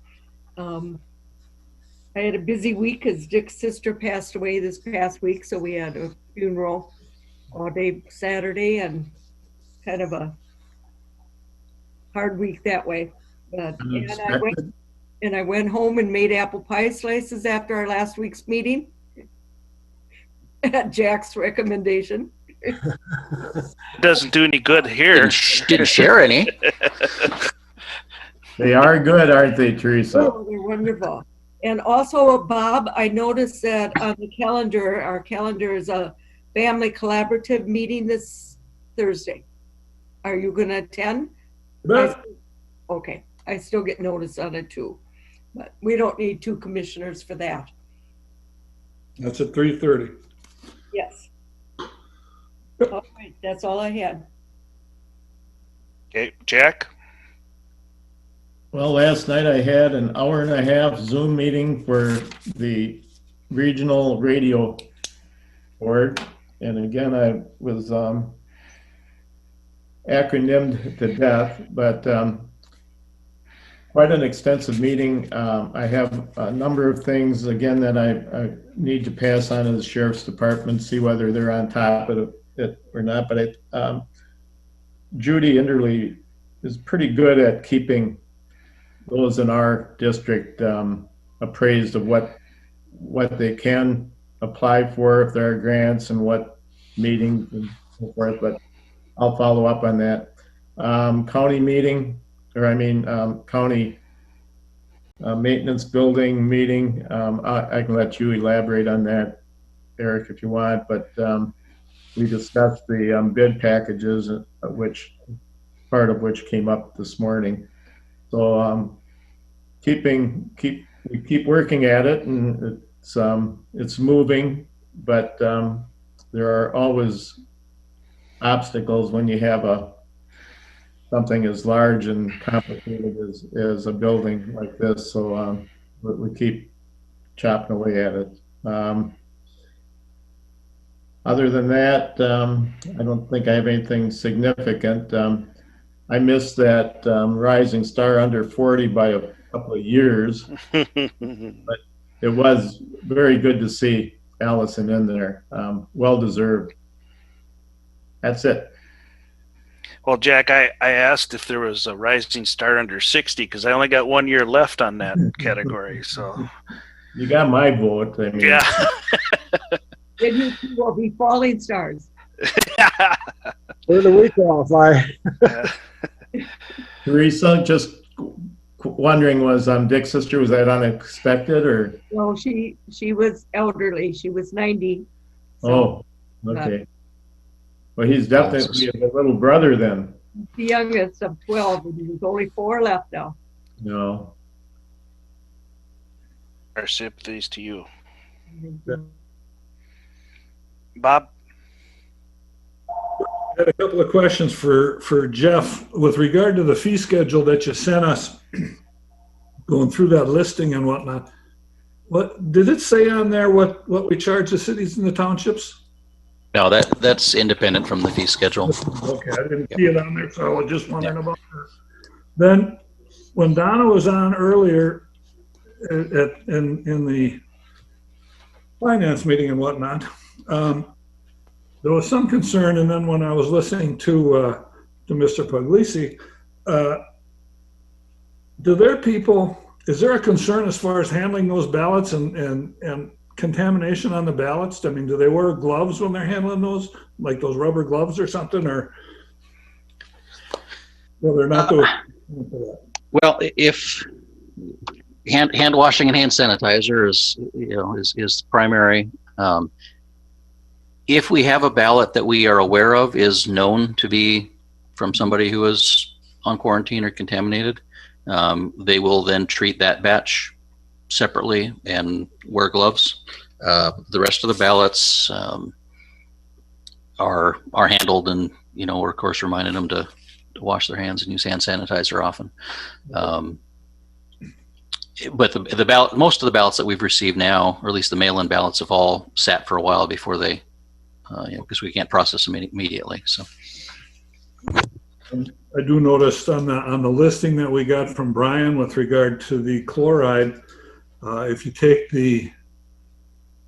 [SPEAKER 3] I had a busy week because Dick's sister passed away this past week, so we had a funeral all day Saturday, and kind of a hard week that way. But I went home and made apple pie slices after our last week's meeting at Jack's recommendation.
[SPEAKER 1] Doesn't do any good here.
[SPEAKER 2] Didn't share any.
[SPEAKER 7] They are good, aren't they, Teresa?
[SPEAKER 3] Oh, they're wonderful. And also, Bob, I noticed that on the calendar, our calendar is a family collaborative meeting this Thursday. Are you going to attend? Okay, I still get notice on it too, but we don't need 2 commissioners for that.
[SPEAKER 4] That's at 3:30.
[SPEAKER 3] Yes. All right, that's all I had.
[SPEAKER 1] Okay, Jack?
[SPEAKER 7] Well, last night I had an hour and a half Zoom meeting for the Regional Radio Board. And again, I was acronymed to death, but quite an extensive meeting. I have a number of things, again, that I need to pass on to the Sheriff's Department, see whether they're on top of it or not. But Judy Enderly is pretty good at keeping those in our district appraised of what they can apply for, if there are grants, and what meetings and so forth. But I'll follow up on that. County meeting, county maintenance building meeting. I can let you elaborate on that, Eric, if you want. But we discussed the bid packages, part of which came up this morning. So we keep working at it, and it's moving, but there are always obstacles when you have something as large and complicated as a building like this. So we keep chopping away at it. Other than that, I don't think I have anything significant. I missed that Rising Star under 40 by a couple of years, but it was very good to see Allison in there. Well deserved. That's it.
[SPEAKER 1] Well, Jack, I asked if there was a Rising Star under 60 because I only got 1 year left on that category. So
[SPEAKER 7] you got my vote. I mean,
[SPEAKER 1] yeah.
[SPEAKER 3] Then you will be falling stars.
[SPEAKER 11] Where do we qualify?
[SPEAKER 7] Teresa, just wondering, was Dick's sister, was that unexpected or?
[SPEAKER 3] No, she was elderly. She was 90.
[SPEAKER 7] Oh, okay. Well, he's definitely a little brother then.
[SPEAKER 3] The youngest of 12, and there's only 4 left now.
[SPEAKER 7] No.
[SPEAKER 1] Our sympathies to you. Bob?
[SPEAKER 4] I had a couple of questions for Jeff with regard to the fee schedule that you sent us, going through that listing and whatnot. What did it say on there? What we charge the cities and the townships?
[SPEAKER 2] No, that's independent from the fee schedule.
[SPEAKER 4] Okay, I didn't see it on there, so I was just wondering about that. Then, when Donna was on earlier in the finance meeting and whatnot, there was some concern, and then when I was listening to Mr. Puglisi, is there a concern as far as handling those ballots and contamination on the ballots? I mean, do they wear gloves when they're handling those, like those rubber gloves or something, or? Well, they're not those.
[SPEAKER 2] Well, if hand washing and hand sanitizer is primary. If we have a ballot that we are aware of is known to be from somebody who is on quarantine or contaminated, they will then treat that batch separately and wear gloves. The rest of the ballots are handled, and we're of course reminding them to wash their hands and use hand sanitizer often. But the ballot, most of the ballots that we've received now, or at least the mail-in ballots, have all sat for a while before they, because we can't process them immediately. So
[SPEAKER 4] I do notice on the listing that we got from Brian with regard to the chloride, if you take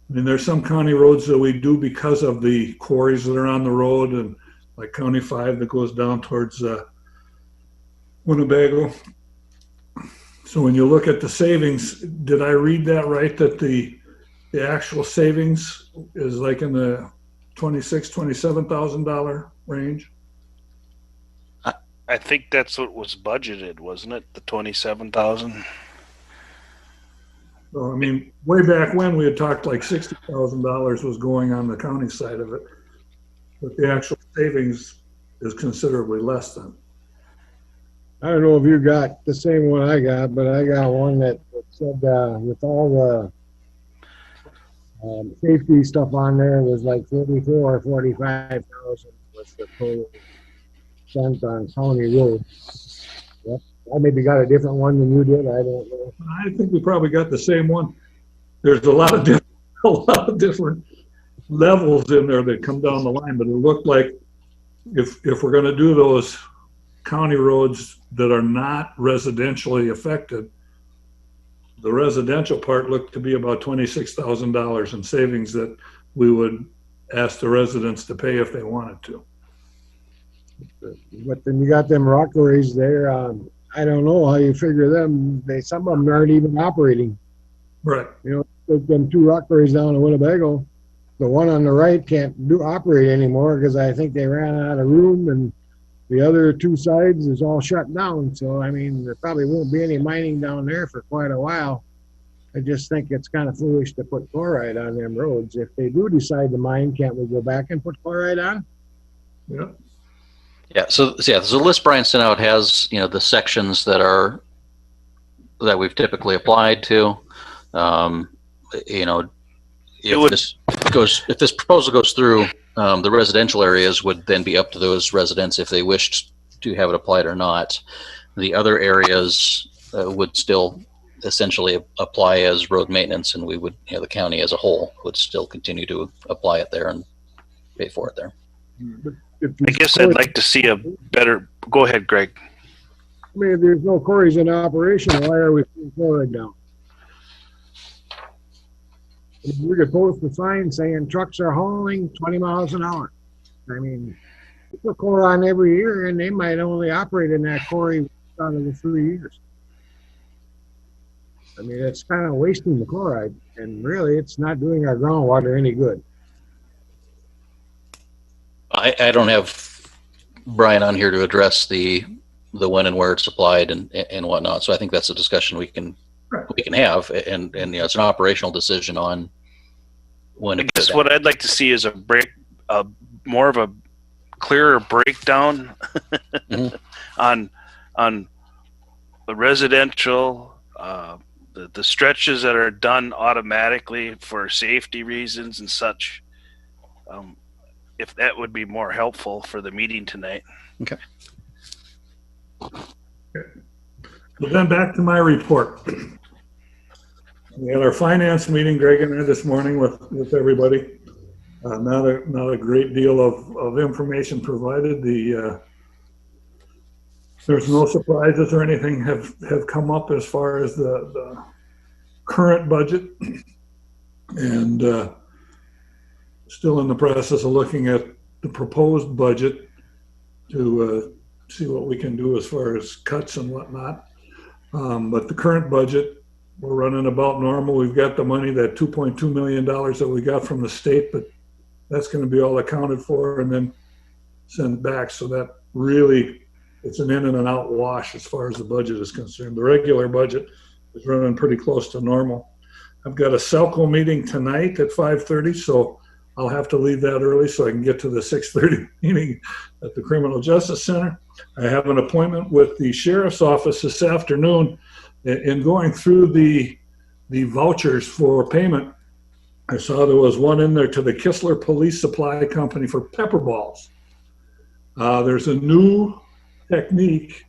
[SPEAKER 4] there's some county roads that we do because of the quarries that are on the road, and like County 5 that goes down towards Winnebago. So when you look at the savings, did I read that right, that the actual savings is like in the $27,000 range?
[SPEAKER 1] I think that's what was budgeted, wasn't it? The 27,000.
[SPEAKER 4] So I mean, way back when we had talked like $60,000 was going on the county side of it, but the actual savings is considerably less than.
[SPEAKER 11] I don't know if you got the same one I got, but I got one that said with all the safety stuff on there was like 44 or 45,000 was the total spent on county roads. Yep. I maybe got a different one than you did. I don't know.
[SPEAKER 4] I think we probably got the same one. There's a lot of different a lot of different levels in there that come down the line, but it looked like if we're going to do those county roads that are not residentially affected, the residential part looked to be about $26,000 in savings that we would ask the residents to pay if they wanted to.
[SPEAKER 11] But then you got them rock quarries there. I don't know how you figure them. Some of them aren't even operating.
[SPEAKER 4] Right.
[SPEAKER 11] You know, them 2 rock quarries down in Winnebago. The one on the right can't operate anymore because I think they ran out of room, and the other 2 sides is all shut down. So, I mean, there probably won't be any mining down there for quite a while. I just think it's kind of foolish to put chloride on them roads. If they do decide to mine, can't we go back and put chloride on?
[SPEAKER 4] Yeah.
[SPEAKER 2] Yeah. So the list Brian sent out has, the sections that we've typically applied to. If this proposal goes through, the residential areas would then be up to those residents if they wished to have it applied or not. The other areas would still essentially apply as road maintenance, and we would, the county as a whole would still continue to apply it there and pay for it there.
[SPEAKER 1] I guess I'd like to see a better. Go ahead, Greg.
[SPEAKER 11] I mean, if there's no quarries in operation, why are we putting chloride down? We could post a sign saying trucks are hauling 20 miles an hour. I mean, we put chloride on every year, and they might only operate in that quarry out of the 3 years. I mean, it's kind of wasting the chloride, and really, it's not doing our groundwater any good.
[SPEAKER 2] I don't have Brian on here to address the when and where it's applied and whatnot. So I think that's a discussion we can have, and it's an operational decision on when.
[SPEAKER 1] I guess what I'd like to see is more of a clearer breakdown on the residential, the stretches that are done automatically for safety reasons and such. If that would be more helpful for the meeting tonight.
[SPEAKER 2] Okay.
[SPEAKER 4] So then back to my report. We had our finance meeting, Greg and I, this morning with everybody. Not a great deal of information provided. There's no surprises or anything have come up as far as the current budget, and still in the process of looking at the proposed budget to see what we can do as far as cuts and whatnot. But the current budget, we're running about normal. We've got the money, that $2.2 million that we got from the state, but that's going to be all accounted for and then sent back. So that really, it's an in and an out wash as far as the budget is concerned. The regular budget is running pretty close to normal. I've got a Selco meeting tonight at 5:30, so I'll have to leave that early so I can get to the 6:30 meeting at the Criminal Justice Center. I have an appointment with the Sheriff's Office this afternoon. In going through the vouchers for payment, I saw there was one in there to the Kistler Police Supply Company for pepper balls. There's a new technique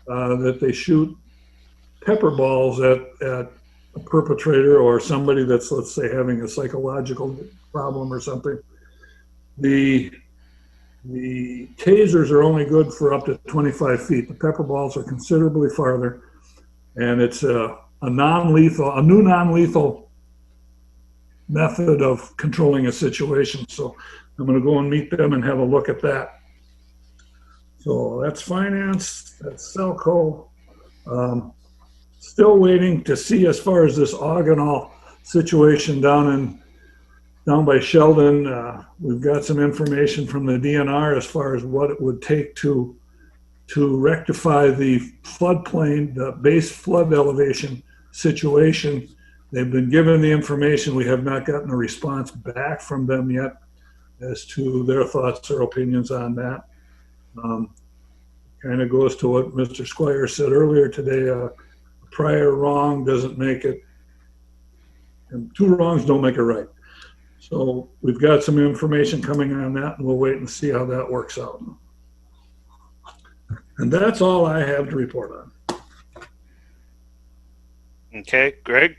[SPEAKER 4] that they shoot pepper balls at a perpetrator or somebody that's, let's say, having a psychological problem or something. The tasers are only good for up to 25 feet. The pepper balls are considerably farther, and it's a new non-lethal method of controlling a situation. So I'm going to go and meet them and have a look at that. So that's finance, that's Selco. Still waiting to see as far as this Oganall situation down by Sheldon. We've got some information from the DNR as far as what it would take to rectify the floodplain, the base flood elevation situation. They've been given the information. We have not gotten a response back from them yet as to their thoughts or opinions on that. Kind of goes to what Mr. Squire said earlier today. A prior wrong doesn't make it, and 2 wrongs don't make it right. So we've got some information coming on that, and we'll wait and see how that works out. And that's all I have to report on.
[SPEAKER 1] Okay, Greg?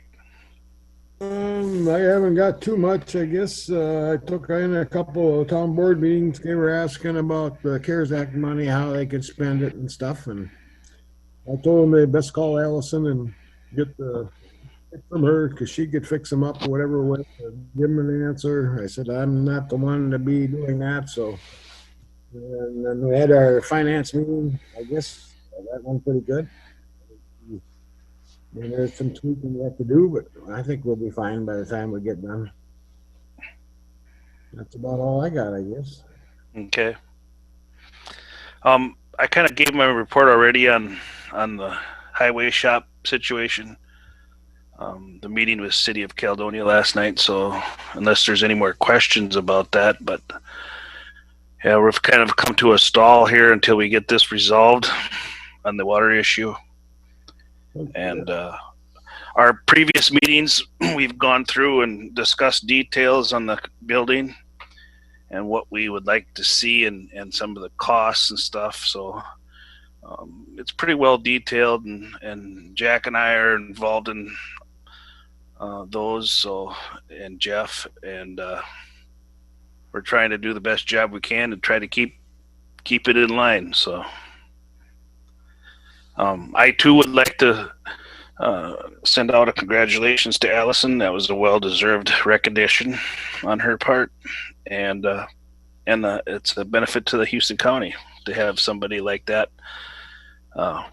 [SPEAKER 11] I haven't got too much, I guess. I took in a couple of town board meetings. They were asking about the CARES Act money, how they could spend it and stuff. And I told them they best call Allison and get it from her because she could fix them up whatever way. Give them an answer. I said, I'm not the one to be doing that. So, and then we had our finance meeting. I guess that went pretty good. And there's some tweaking we have to do, but I think we'll be fine by the time we get done. That's about all I got, I guess.
[SPEAKER 1] Okay. I kind of gave my report already on the highway shop situation. The meeting with City of Caledonia last night, so unless there's any more questions about that, but yeah, we've kind of come to a stall here until we get this resolved on the water issue. And our previous meetings, we've gone through and discussed details on the building and what we would like to see and some of the costs and stuff. So it's pretty well detailed, and Jack and I are involved in those. So, and Jeff, and we're trying to do the best job we can to try to keep it in line. So I too would like to send out a congratulations to Allison. That was a well-deserved recognition on her part, and it's a benefit to the Houston County to have somebody like that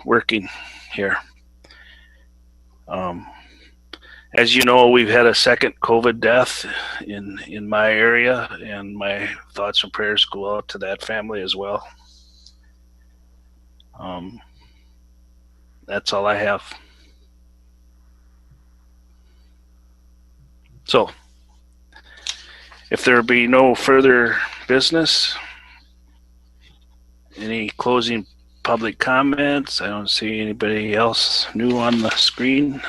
[SPEAKER 1] working here. As you know, we've had a second COVID death in my area, and my thoughts and prayers go out to that family as well. That's all I have. So, if there be no further business, any closing public comments? I don't see anybody else new on the screen.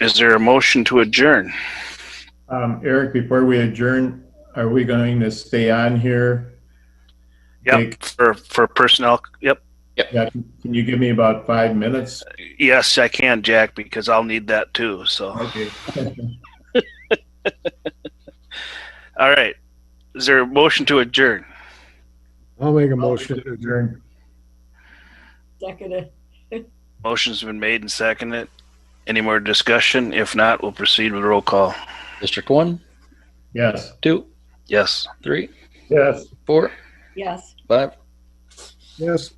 [SPEAKER 1] Is there a motion to adjourn?
[SPEAKER 7] Eric, before we adjourn, are we going to stay on here?
[SPEAKER 1] Yep, for personnel. Yep.
[SPEAKER 7] Yeah, can you give me about 5 minutes?
[SPEAKER 1] Yes, I can, Jack, because I'll need that too. So.
[SPEAKER 7] Okay.
[SPEAKER 1] All right. Is there a motion to adjourn?
[SPEAKER 11] I'll make a motion to adjourn.
[SPEAKER 3] Second it.
[SPEAKER 1] Motion's been made and seconded. Any more discussion? If not, we'll proceed with roll call.
[SPEAKER 2] District 1,
[SPEAKER 7] Yes.
[SPEAKER 2] 2,
[SPEAKER 1] Yes.
[SPEAKER 2] 3,
[SPEAKER 4] Yes.
[SPEAKER 2] 4,
[SPEAKER 3] Yes.
[SPEAKER 2] 5.
[SPEAKER 11] Yes.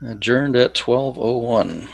[SPEAKER 2] Adjourned at 12:01.